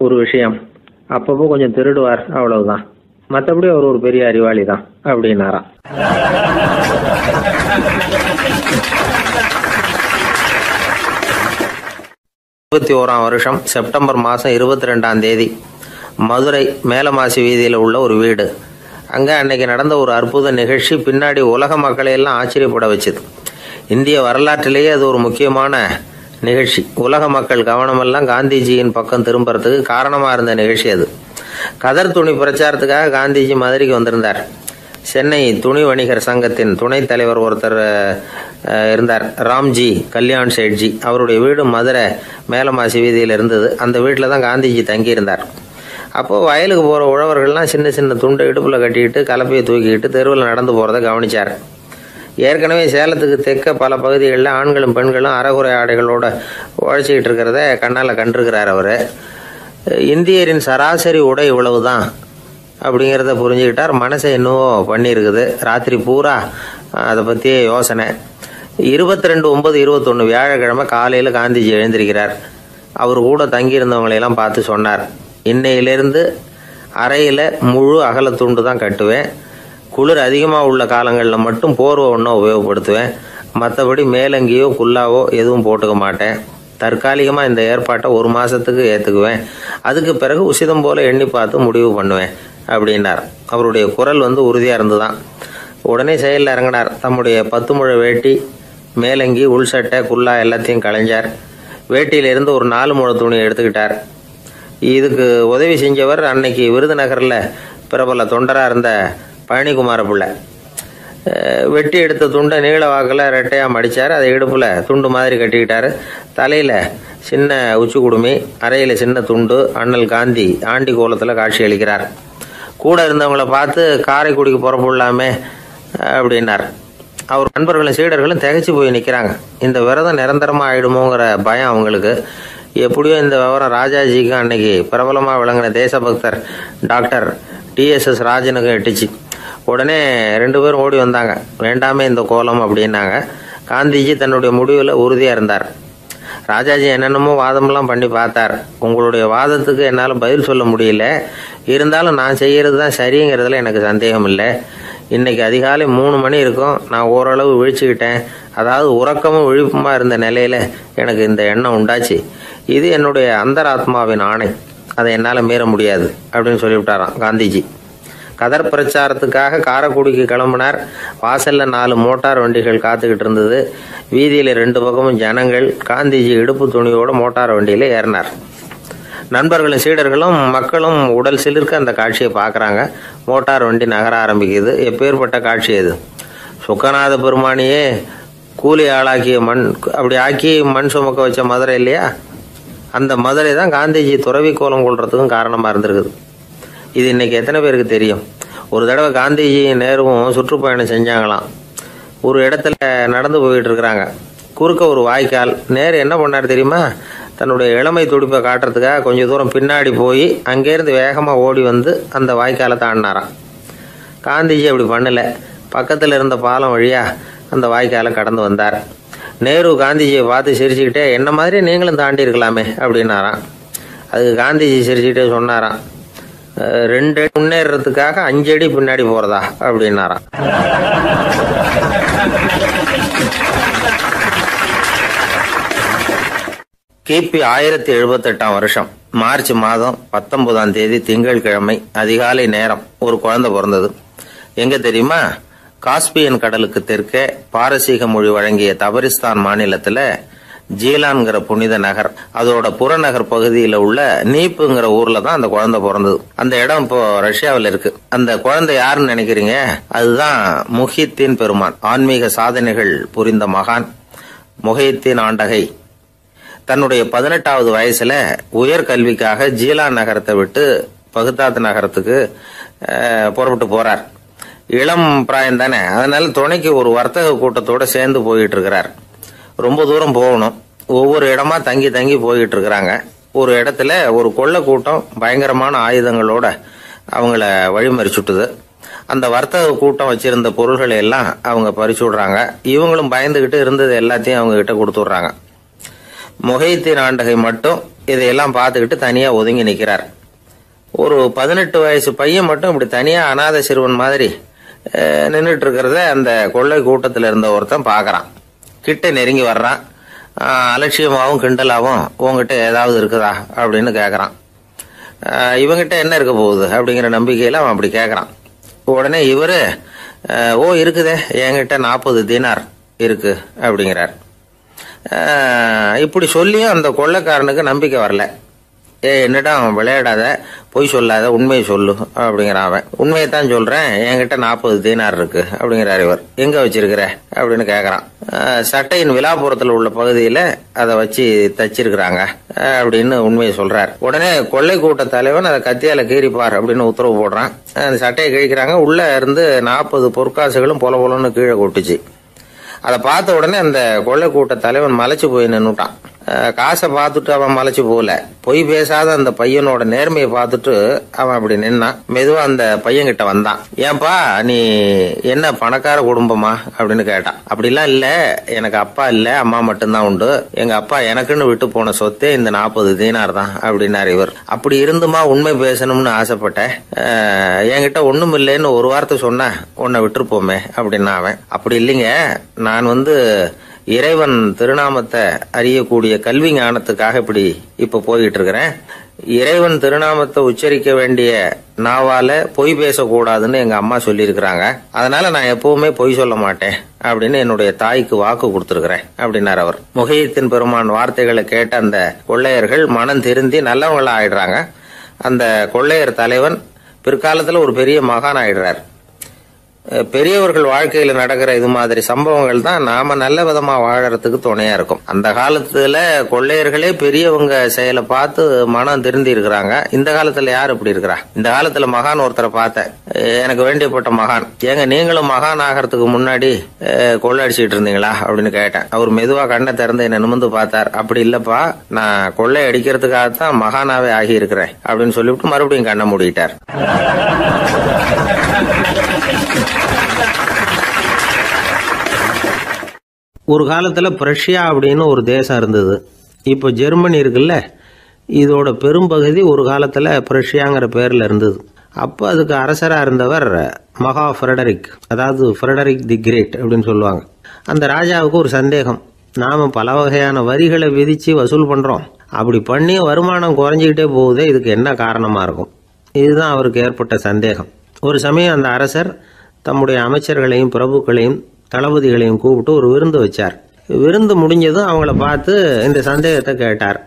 ஒரு விஷயம், அப்பப்போ கொஞ்சம் திருடுவார், அவ்வளவுதான், மற்றபடி அவர் ஒரு பெரிய அறிவாளி தான் அப்படின்னாராம். 21ஆம் வருஷம் செப்டம்பர் மாதம் 22ஆம் தேதி மதுரை மேலமாசி வீதியில் உள்ள ஒரு வீடு. அங்கே அன்னைக்கு நடந்த ஒரு அற்புத நிகழ்ச்சி பின்னாடி உலக மக்களை எல்லாம் ஆச்சரியப்பட வச்சுது. இந்திய வரலாற்றிலேயே அது ஒரு முக்கியமான நிகழ்ச்சி. உலக மக்கள் கவனமெல்லாம் காந்திஜியின் பக்கம் திரும்புறதுக்கு காரணமாக இருந்த நிகழ்ச்சி அது. கதர் துணி பிரச்சாரத்துக்காக காந்திஜி மதுரைக்கு வந்திருந்தார். சென்னை துணி வணிகர் சங்கத்தின் துணைத் தலைவர் ஒருத்தர் இருந்தார், ராம்ஜி கல்யாண் சேட்ஜி. அவருடைய வீடு மதுரை மேலமாசி வீதியில் இருந்தது. அந்த வீட்டில் தான் காந்திஜி தங்கியிருந்தார். அப்போது வயலுக்கு போகிற உழவர்கள்லாம் சின்ன சின்ன துண்டை இடுப்பில் கட்டிக்கிட்டு கலப்பையை தூக்கிக்கிட்டு தெருவில் நடந்து போகிறத கவனித்தார். ஏற்கனவே சேலத்துக்கு தெற்க பல பகுதிகளில் ஆண்களும் பெண்களும் அறகுறை ஆடைகளோடு உழைச்சிக்கிட்டு இருக்கிறத கண்ணால் கண்டிருக்கிறார் அவர். இந்தியரின் சராசரி உடை இவ்வளவு தான் அப்படிங்கிறத புரிஞ்சுக்கிட்டார். மனசை என்னவோ பண்ணியிருக்குது. ராத்திரி பூரா அதை பற்றியே யோசனை. 22/9/21 வியாழக்கிழமை காலையில் காந்திஜி எழுந்திருக்கிறார். அவர் கூட தங்கியிருந்தவங்களையெல்லாம் பார்த்து சொன்னார், இன்னையிலேருந்து அறையில் முழு அகலத்துண்டு தான் கட்டுவேன், குளிர் அதிகமாக உள்ள காலங்களில் மட்டும் போர்வை ஒன்றும் உபயோகப்படுத்துவேன், மற்றபடி மேலங்கியோ குல்லாவோ எதுவும் போட்டுக்க மாட்டேன், தற்காலிகமாக இந்த ஏற்பாட்டை 1 மாதத்துக்கு ஏற்றுக்குவேன், அதுக்கு பிறகு உசிதம் போல் எண்ணி பார்த்து முடிவு பண்ணுவேன் அப்படின்னார். அவருடைய குரல் உறுதியாக இருந்துதான். உடனே செயலில் இறங்கினார். தம்முடைய 10 முழ வேட்டி, மேலங்கி, உள் சட்டை, குல்லா எல்லாத்தையும் களைஞ்சார். வேட்டியிலிருந்து ஒரு 4 முழ துணியை எடுத்துக்கிட்டார். இதுக்கு உதவி செஞ்சவர் அன்னைக்கு விருதுநகரில் பிரபல தொண்டராக இருந்த பழனிக்குமார பிள்ளை. வெட்டி எடுத்த துண்டை நீள வாக்கில் ரெட்டையாக மடித்தார். அதை இடுப்பில் துண்டு மாதிரி கட்டிக்கிட்டார். தலையில் சின்ன உச்சி குடுமி, அறையில் சின்ன துண்டு. அண்ணல் காந்தி ஆண்டி கோலத்தில் காட்சி அளிக்கிறார். கூட இருந்தவங்கள பார்த்து காரைக்குடிக்கு புறப்படலாமே அப்படின்னார். அவர் நண்பர்களும் சீடர்களும் திகைச்சு போய் நிற்கிறாங்க. இந்த விரதம் நிரந்தரமாக ஆயிடுமோங்கிற பயம் அவங்களுக்கு. எப்படியோ இந்த விவரம் ராஜாஜிக்கும் அன்னைக்கு பிரபலமாக விளங்கின தேசபக்தர் டாக்டர் TSS ராஜனுக்கும் எட்டுச்சு. உடனே 2 பேரும் ஓடி வந்தாங்க. வேண்டாமே இந்த கோலம் அப்படின்னாங்க. காந்திஜி தன்னுடைய முடிவில் உறுதியாக இருந்தார். ராஜாஜி என்னென்னமோ வாதமெல்லாம் பண்ணி பார்த்தார். உங்களுடைய வாதத்துக்கு என்னால் பதில் சொல்ல முடியல, இருந்தாலும் நான் செய்கிறது தான் சரிங்கிறதுல எனக்கு சந்தேகம் இல்லை. இன்னைக்கு அதிகாலை 3 மணி இருக்கும். நான் ஓரளவு விழிச்சுக்கிட்டேன். அதாவது உறக்கமும் விழிப்புமா இருந்த நிலையில எனக்கு இந்த எண்ணம் உண்டாச்சு. இது என்னுடைய அந்தராத்மாவின் ஆணை, அதை என்னால் மீற முடியாது அப்படின்னு சொல்லிவிட்டாராம் காந்திஜி. கதர் பிரச்சாரத்துக்காக காரைக்குடிக்கு கிளம்பினார். வாசல்ல 4 மோட்டார் வண்டிகள் காத்துக்கிட்டு இருந்தது. வீதியில 2 பக்கமும் ஜனங்கள். காந்திஜி இடுப்பு துணியோட மோட்டார் வண்டியில ஏறினார். நண்பர்களும் சீடர்களும் மக்களும் உடல் சிலிர்க்க அந்த காட்சியை பார்க்குறாங்க. மோட்டார் வண்டி நகர ஆரம்பிக்குது. எப்பேற்பட்ட காட்சி அது! சுக்கநாத பெருமானியே கூலி ஆளாக்கிய மண், அப்படி ஆக்கி மண் சுமக்க வச்ச மதுரை இல்லையா, அந்த மதுரை தான் காந்திஜி துறவி கோலம் கொள்றதுக்கும் காரணமாக இருந்திருக்குது. இது இன்னைக்கு எத்தனை பேருக்கு தெரியும்? ஒரு தடவை காந்திஜி நேருவும் சுற்றுப்பயணம் செஞ்சாங்களாம். ஒரு இடத்துல நடந்து போயிட்டு இருக்கிறாங்க. குறுக்க ஒரு வாய்க்கால். நேரு என்ன பண்ணார் தெரியுமா? தன்னுடைய இளமை துடிப்பை காட்டுறதுக்காக கொஞ்சம் தூரம் பின்னாடி போய் அங்கேருந்து வேகமாக ஓடி வந்து அந்த வாய்க்காலை தாண்டினாராம். காந்திஜி அப்படி பண்ணலை. பக்கத்தில் இருந்த பாலம் வழியாக அந்த வாய்க்காலை கடந்து வந்தார். நேரு காந்திஜியை பார்த்து சிரிச்சுக்கிட்டே, என்ன மாதிரி நீங்களும் தாண்டி இருக்கலாமே அப்படின்னாராம். அதுக்கு காந்திஜி சிரிச்சுக்கிட்டே சொன்னாராம், 2 அடி முன்னேறதுக்காக 5 அடி பின்னாடி போகிறதா அப்படின்னாராம். கிபி 1078 வருஷம் மார்ச் மாதம் 19ஆம் தேதி திங்கட்கிழமை அதிகாலை நேரம் ஒரு குழந்தை பிறந்தது. எங்க தெரியுமா? காஸ்பியன் கடலுக்கு தெற்கே பாரசீக மொழி வழங்கிய தபரிஸ்தான் மாநிலத்துல ஜீலான்கிற புனித நகர், அதோட புறநகர் பகுதியில் உள்ள நீப்புங்கிற ஊர்ல தான் அந்த குழந்தை பிறந்தது. அந்த இடம் இப்போ ரஷ்யாவில் இருக்கு. அந்த குழந்தை யாருன்னு நினைக்கிறீங்க? அதுதான் முஹித்தீன் பெருமான், ஆன்மீக சாதனைகள் புரிந்த மகான் முஹித்தீன் ஆண்டகை. தன்னுடைய 18வது வயசுல உயர்கல்விக்காக ஜீலான் நகரத்தை விட்டு பகுதாத் நகரத்துக்கு புறப்பட்டு போறார். இளம் பிராயம் தானே, அதனால துணைக்கு ஒரு வர்த்தக கூட்டத்தோட சேர்ந்து போயிட்டு இருக்கிறார். ரொம்ப தூரம் போகணும். ஒவ்வொரு இடமா தங்கி தங்கி போயிட்டு இருக்கிறாங்க. ஒரு இடத்துல ஒரு கொள்ளை கூட்டம் பயங்கரமான ஆயுதங்களோட அவங்கள வழிமறிச்சுட்டுது. அந்த வர்த்தக கூட்டம் வச்சிருந்த பொருள்களை எல்லாம் அவங்க பறிச்சு விடுறாங்க. இவங்களும் பயந்துகிட்டு இருந்தது எல்லாத்தையும் அவங்க கிட்ட கொடுத்துடுறாங்க. முஹித்தீன் ஆண்டகை மட்டும் இதையெல்லாம் பார்த்துக்கிட்டு தனியா ஒதுங்கி நிற்கிறார். ஒரு 18 வயசு பையன் மட்டும் இப்படி தனியா அநாத சிறுவன் மாதிரி நின்றுட்டு இருக்கிறத அந்த கொள்ளை கூட்டத்தில் இருந்த ஒருத்தன் பார்க்கறான். கிட்ட நெருங்கி வர்றான். அலட்சியமாகவும் கிண்டலாகவும் உங்ககிட்ட ஏதாவது இருக்குதா அப்படின்னு கேட்கறான். இவங்கிட்ட என்ன இருக்க போகுது அப்படிங்கிற நம்பிக்கையில அவன் அப்படி கேட்கறான். உடனே இவரு, ஓ இருக்குதே, என்கிட்ட 40 தீனார் இருக்கு அப்படிங்கிறார். இப்படி சொல்லியும் அந்த கொள்ளைக்காரனுக்கு நம்பிக்கை வரல. என்னிடம் விளையாடாத, பொய் சொல்லாத, உண்மையை சொல்லு அப்படிங்கிறான் அவன். உண்மையைத்தான் சொல்றேன், என்கிட்ட 40 தீனார் இருக்கு அப்படிங்கிறார் இவர். எங்க வச்சிருக்கிற அப்படின்னு கேக்குறான். சட்டையின் விழாப்புறத்துல உள்ள பகுதியில அதை வச்சு தச்சிருக்கிறாங்க அப்படின்னு உண்மையை சொல்றார். உடனே கொள்ளை கூட்ட தலைவன் அதை கத்தியால கீறிப்பார் அப்படின்னு உத்தரவு போடுறான். அந்த சட்டையை கிழிக்கிறாங்க. உள்ள இருந்து 40 பொற்காசுகளும் பொல பொலன்னு கீழே கொட்டுச்சு. அதை பார்த்த உடனே அந்த கொள்ளை கூட்ட தலைவன் மலைச்சு போய் நின்னுட்டான். காசை பார்த்துட்டு அவன் மலைச்சு போகல. பொய் பேசாத அந்த பையனோட நேர்மையை பார்த்துட்டு அவன் அப்படி நின்னான். மெதுவா அந்த பையன் கிட்ட வந்தான். ஏன்பா, நீ என்ன பணக்கார குடும்பமா அப்படின்னு கேட்டான். அப்படிலாம் இல்ல, எனக்கு அப்பா இல்ல, அம்மா மட்டும்தான் உண்டு. எங்க அப்பா எனக்குன்னு விட்டு போன சொத்தே இந்த 40 தீனார் தான் அப்படின்னாரு இவர். அப்படி இருந்துமா உண்மை பேசணும்னு ஆசைப்பட்டேன். என்கிட்ட ஒண்ணும் இல்லைன்னு ஒரு வார்த்தை சொன்ன உன்னை விட்டுருப்போமே அப்படின்னா அவன். அப்படி இல்லைங்க, நான் இறைவன் திருநாமத்தை அறியக்கூடிய கல்வி ஞானத்துக்காக இப்ப போயிட்டு இருக்கிறேன். இறைவன் திருநாமத்தை உச்சரிக்க வேண்டிய நாவால பொய் பேசக்கூடாதுன்னு எங்க அம்மா சொல்லியிருக்கிறாங்க. அதனால நான் எப்பவுமே பொய் சொல்ல மாட்டேன் அப்படின்னு என்னுடைய தாய்க்கு வாக்கு கொடுத்திருக்கிறேன் அப்படின்னார் அவர். முகையத்தின் பெருமான் வார்த்தைகளை கேட்ட அந்த கொள்ளையர்கள் மனம் திருந்தி நல்லவங்களா ஆயிடுறாங்க. அந்த கொள்ளையர் தலைவன் பிற்காலத்துல ஒரு பெரிய மகான் ஆயிடுறார். பெரியவர்கள் வாழ்க்கையில நடக்கிற இது மாதிரி சம்பவங்கள் தான் நாம நல்ல விதமா வாழறதுக்கு துணையா இருக்கும். அந்த காலத்துல கொள்ளையர்களே பெரியவங்க செயலை பார்த்து மனம் திருந்தி இருக்கிறாங்க. இந்த காலத்துல யார் இப்படி இருக்கிறா? இந்த காலத்துல மகான் ஒருத்தரை பார்த்தேன், எனக்கு வேண்டியப்பட்ட மகான். ஏங்க நீங்களும் மகான் ஆகிறதுக்கு முன்னாடி கொள்ளை அடிச்சுட்டு இருந்தீங்களா அப்படின்னு கேட்டேன். அவர் மெதுவா கண்ணை திறந்து என்ன நிமிர்ந்து பார்த்தார். அப்படி இல்லப்பா, நான் கொள்ளை அடிக்கிறதுக்காகத்தான் மகானாவே ஆகி இருக்கிறேன் அப்படின்னு சொல்லிவிட்டு மறுபடியும் கண்ணை மூடிட்டார். ஒரு காலத்துல பிரஷ்யா அப்படின்னு ஒரு தேசம் இருந்தது. இப்போ ஜெர்மனி இருக்குல்ல, இதோட பெரும்பகுதி ஒரு காலத்துல பிரஷ்யாங்கிற பேர்ல இருந்தது. அப்போ அதுக்கு அரசராக இருந்தவர் மகா ஃப்ரெடரிக், அதாவது ஃப்ரெடரிக் தி கிரேட் அப்படின்னு சொல்லுவாங்க. அந்த ராஜாவுக்கு ஒரு சந்தேகம், நாம பல வகையான வரிகளை விதிச்சு வசூல் பண்றோம், அப்படி பண்ணி வருமானம் குறைஞ்சிக்கிட்டே போகுதே, இதுக்கு என்ன காரணமா இருக்கும்? இதுதான் அவருக்கு ஏற்பட்ட சந்தேகம். ஒரு சமயம் அந்த அரசர் தம்முடைய அமைச்சர்களையும் பிரபுக்களையும் தளபதிகளையும் கூப்பிட்டு ஒரு விருந்து வச்சார். விருந்து முடிஞ்சதும் அவங்கள பார்த்து இந்த சந்தேகத்தை கேட்டார்.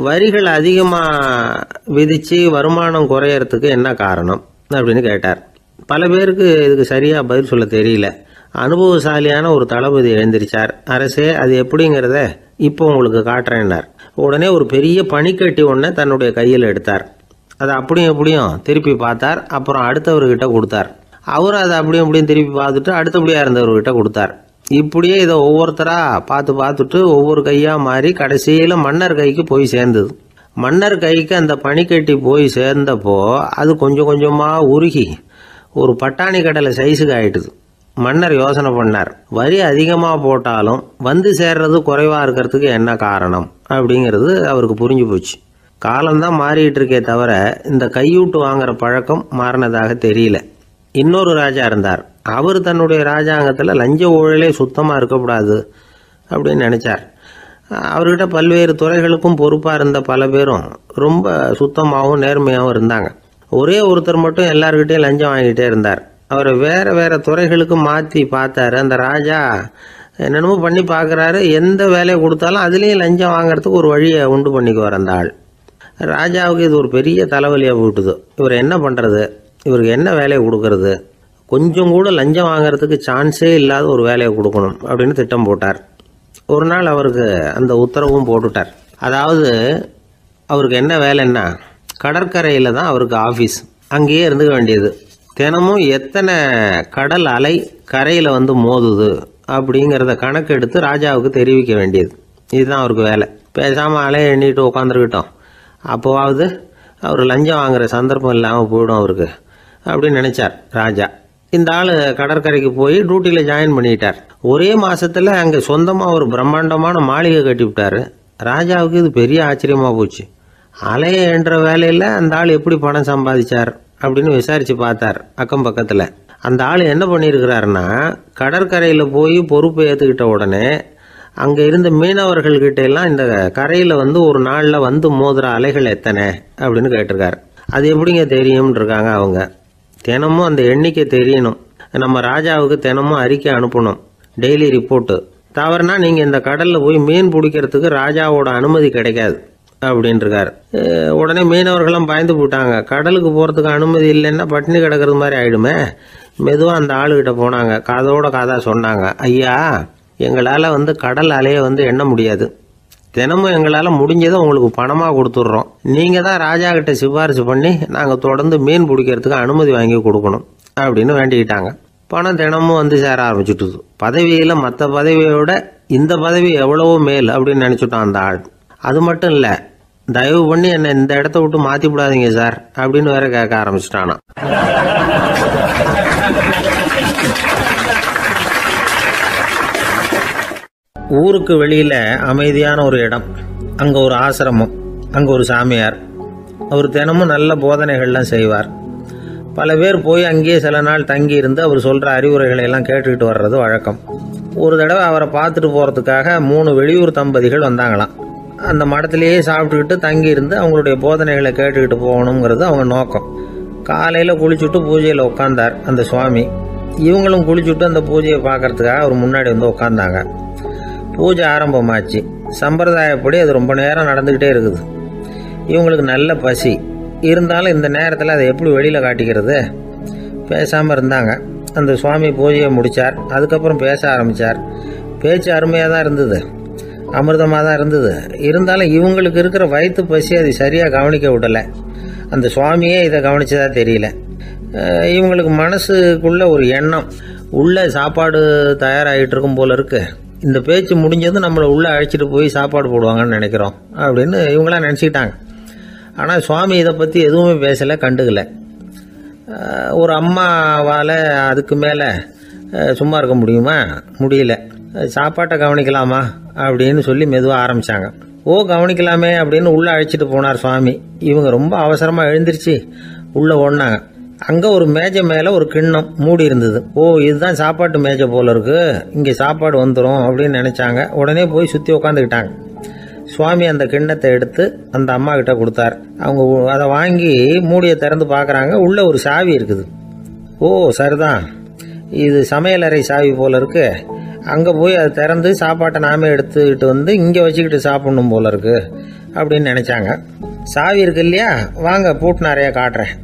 வரிகள் அதிகமாக விதிச்சு வருமானம் குறையறதுக்கு என்ன காரணம் அப்படின்னு கேட்டார். பல பேருக்கு இதுக்கு சரியாக பதில் சொல்ல தெரியல. அனுபவசாலியான ஒரு தளபதி எழுந்திருச்சார். அரசே, அது எப்படிங்கிறத இப்போ உங்களுக்கு காட்டுறேன்னார். உடனே ஒரு பெரிய பனிக்கட்டி ஒன்றை தன்னுடைய கையில் எடுத்தார். அதை அப்படியும் எப்படியும் திருப்பி பார்த்தார். அப்புறம் அடுத்தவர்கிட்ட கொடுத்தார். அவர் அதை அப்படியும் திருப்பி பார்த்துட்டு அடுத்தபடியா இருந்தவர்கிட்ட கொடுத்தார். இப்படியே இதை ஒவ்வொருத்தரா பார்த்துட்டு ஒவ்வொரு கையா மாறி கடைசியில மன்னர் கைக்கு போய் சேர்ந்தது. மன்னர் கைக்கு அந்த பனிக்கட்டி போய் சேர்ந்தப்போ அது கொஞ்சம் கொஞ்சமா உருகி ஒரு பட்டாணி கடலை சைஸுக்கு ஆயிட்டுது. மன்னர் யோசனை பண்ணார், வரி அதிகமாக போட்டாலும் வந்து சேர்றது குறைவா இருக்கிறதுக்கு என்ன காரணம் அப்படிங்கிறது அவருக்கு புரிஞ்சு போச்சு. காலம்தான் மாறிட்டு இருக்கே தவிர இந்த கையூட்டு வாங்குற பழக்கம் மாறினதாக தெரியல. இன்னொரு ராஜா இருந்தார். அவர் தன்னுடைய ராஜாங்கத்தில் லஞ்ச ஊழலே சுத்தமாக இருக்கக்கூடாது அப்படின்னு நினைச்சார். அவர்கிட்ட பல்வேறு துறைகளுக்கும் பொறுப்பாக இருந்த பல பேரும் ரொம்ப சுத்தமாகவும் நேர்மையாகவும் இருந்தாங்க. ஒரே ஒருத்தர் மட்டும் எல்லார்கிட்டையும் லஞ்சம் வாங்கிட்டே இருந்தார். அவரை வேற வேற துறைகளுக்கு மாற்றி பார்த்தாரு. அந்த ராஜா என்னென்னமோ பண்ணி பார்க்குறாரு. எந்த வேலையை கொடுத்தாலும் அதுலேயும் லஞ்சம் வாங்குறதுக்கு ஒரு வழியை உண்டு பண்ணிக்குவார் அந்த ஆள். ராஜாவுக்கு இது ஒரு பெரிய தலைவலியாக போட்டுது. இவர் என்ன பண்ணுறது, இவருக்கு என்ன வேலையை கொடுக்கறது, கொஞ்சம் கூட லஞ்சம் வாங்கிறதுக்கு சான்ஸே இல்லாத ஒரு வேலையை கொடுக்கணும் அப்படின்னு திட்டம் போட்டார். ஒரு நாள் அவருக்கு அந்த உத்தரவும் போட்டுட்டார். அதாவது அவருக்கு என்ன வேலைன்னா, கடற்கரையில் தான் அவருக்கு ஆஃபீஸ், அங்கேயே இருந்துக்க வேண்டியது. தினமும் எத்தனை கடல் அலை கரையில் வந்து மோதுது அப்படிங்கிறத கணக்கெடுத்து ராஜாவுக்கு தெரிவிக்க வேண்டியது. இதுதான் அவருக்கு வேலை. பேசாமல் அலையை எண்ணிட்டு உட்காந்துருக்கிட்டோம், அப்போவாவது அவர் லஞ்சம் வாங்குற சந்தர்ப்பம் இல்லாமல் போயிடும் அவருக்கு அப்படின்னு நினைச்சார் ராஜா. இந்த ஆள் கடற்கரைக்கு போய் டியூட்டியில் ஜாயின் பண்ணிட்டார். ஒரே மாசத்துல அங்கே சொந்தமாக ஒரு பிரம்மாண்டமான மாளிகை கட்டிவிட்டாரு. ராஜாவுக்கு இது பெரிய ஆச்சரியமா போச்சு. அலையை என்ற வேலையில் அந்த ஆள் எப்படி பணம் சம்பாதிச்சார் அப்படின்னு விசாரிச்சு பார்த்தார் அக்கம் பக்கத்தில். அந்த ஆள் என்ன பண்ணியிருக்கிறாருன்னா, கடற்கரையில் போய் பொறுப்பை ஏற்றுக்கிட்ட உடனே அங்கே இருந்த மீனவர்கள்கிட்ட எல்லாம் இந்த கரையில் வந்து ஒரு நாளில் வந்து மோதுற அலைகள் எத்தனை அப்படின்னு கேட்டிருக்காரு. அது எப்படிங்க தெரியும்னு இருக்காங்க அவங்க. தினமும் அந்த எண்ணிக்கை தெரியணும். நம்ம ராஜாவுக்கு தினமும் அறிக்கை அனுப்பணும், டெய்லி ரிப்போர்ட்டு. தவறுனா நீங்கள் இந்த கடலில் போய் மீன் பிடிக்கிறதுக்கு ராஜாவோட அனுமதி கிடைக்காது அப்படின்னு இருக்காரு. உடனே மீனவர்களும் பயந்து போட்டாங்க. கடலுக்கு போகிறதுக்கு அனுமதி இல்லைன்னா பட்டினி கிடக்கிறது மாதிரி ஆயிடுமே. மெதுவாக அந்த ஆளுகிட்ட போனாங்க, காதோட காதா சொன்னாங்க, ஐயா, எங்களால் வந்து கடல் அலையை வந்து எண்ண முடியாது. தினமும் எங்களால் முடிஞ்சதை உங்களுக்கு பணமாக கொடுத்துட்றோம். நீங்கள் தான் ராஜா கிட்ட சிபாரிசு பண்ணி நாங்கள் தொடர்ந்து மீன் பிடிக்கிறதுக்கு அனுமதி வாங்கி கொடுக்கணும் அப்படின்னு வேண்டிக்கிட்டாங்க. பணம் தினமும் வந்து சேர ஆரம்பிச்சுட்டுது. பதவியில் மற்ற பதவியோட இந்த பதவி எவ்வளவோ மேல் அப்படின்னு நினச்சிட்டான் அந்த ஆள். அது மட்டும் இல்லை, தயவு பண்ணி என்னை இந்த இடத்த விட்டு மாற்றி விடாதீங்க சார் அப்படின்னு வேற கேட்க ஆரம்பிச்சுட்டானா. ஊருக்கு வெளியில் அமைதியான ஒரு இடம், அங்கே ஒரு ஆசிரமம், அங்கே ஒரு சாமியார். அவர் தினமும் நல்ல போதனைகள்லாம் செய்வார். பல பேர் போய் அங்கேயே சில நாள் தங்கி இருந்து அவர் சொல்கிற அறிவுரைகளை எல்லாம் கேட்டுக்கிட்டு வர்றது வழக்கம். ஒரு தடவை அவரை பார்த்துட்டு போகிறதுக்காக 3 வெளியூர் தம்பதிகள் வந்தாங்களாம். அந்த மடத்திலேயே சாப்பிட்டுக்கிட்டு தங்கியிருந்து அவங்களுடைய போதனைகளை கேட்டுக்கிட்டு போகணுங்கிறது அவங்க நோக்கம். காலையில் குளிச்சுட்டு பூஜையில் உட்காந்தார் அந்த சுவாமி. இவங்களும் குளிச்சுட்டு அந்த பூஜையை பார்க்கறதுக்காக அவர் முன்னாடி வந்து உட்காந்தாங்க. பூஜை ஆரம்பமாச்சு. சம்பிரதாயப்படி அது ரொம்ப நேரம் நடந்துக்கிட்டே இருக்குது. இவங்களுக்கு நல்ல பசி இருந்தாலும் இந்த நேரத்தில் அதை எப்படி வெளியில் காட்டிக்கிறது? பேசாமல் இருந்தாங்க. அந்த சுவாமி பூஜையை முடித்தார். அதுக்கப்புறம் பேச ஆரம்பித்தார். பேச்சு அருமையாக தான் இருந்தது, அமிர்தமாக தான் இருந்தது. இருந்தாலும் இவங்களுக்கு இருக்கிற வயிற்று பசி அது சரியாக கவனிக்க விடலை. அந்த சுவாமியே இதை கவனிச்சதா தெரியல. இவங்களுக்கு மனசுக்குள்ள ஒரு எண்ணம், உள்ள சாப்பாடு தயாராகிட்டு இருக்கும் போல இருக்கு. இந்த பேச்சு முடிஞ்சதும் நம்மளை உள்ளே அழைச்சிட்டு போய் சாப்பாடு போடுவாங்கன்னு நினைக்கிறோம் அப்படின்னு இவங்களாம் நினச்சிக்கிட்டாங்க. ஆனால் சுவாமி இதை பற்றி எதுவுமே பேசலை, கண்டுக்கலை. ஒரு அம்மாவால் அதுக்கு மேலே சும்மா இருக்க முடியுமா? முடியல. சாப்பாட்டை கவனிக்கலாமா அப்படின்னு சொல்லி மெதுவாக ஆரம்பித்தாங்க. கவனிக்கலாமே அப்படின்னு உள்ளே அழைச்சிட்டு போனார் சுவாமி. இவங்க ரொம்ப அவசரமாக எழுந்திருச்சு உள்ளே ஓடினாங்க. அங்கே ஒரு மேஜை மேலே ஒரு கிண்ணம் மூடி இருந்தது. இதுதான் சாப்பாட்டு மேஜை போல இருக்கு, இங்கே சாப்பாடு வந்துடும் அப்படின்னு நினச்சாங்க. உடனே போய் சுற்றி உட்காந்துக்கிட்டாங்க. சுவாமி அந்த கிண்ணத்தை எடுத்து அந்த அம்மா கிட்ட கொடுத்தார். அவங்க அதை வாங்கி மூடியை திறந்து பார்க்குறாங்க. உள்ளே ஒரு சாவி இருக்குது. சரிதான், இது சமையலறை சாவி போல இருக்கு. அங்கே போய் அதை திறந்து சாப்பாட்டை நாமே எடுத்துக்கிட்டு வந்து இங்கே வச்சுக்கிட்டு சாப்பிடணும் போல இருக்கு அப்படின்னு நினச்சாங்க. சாவி இருக்கு இல்லையா, வாங்க பூட்டு நிறையா காட்டுறேன்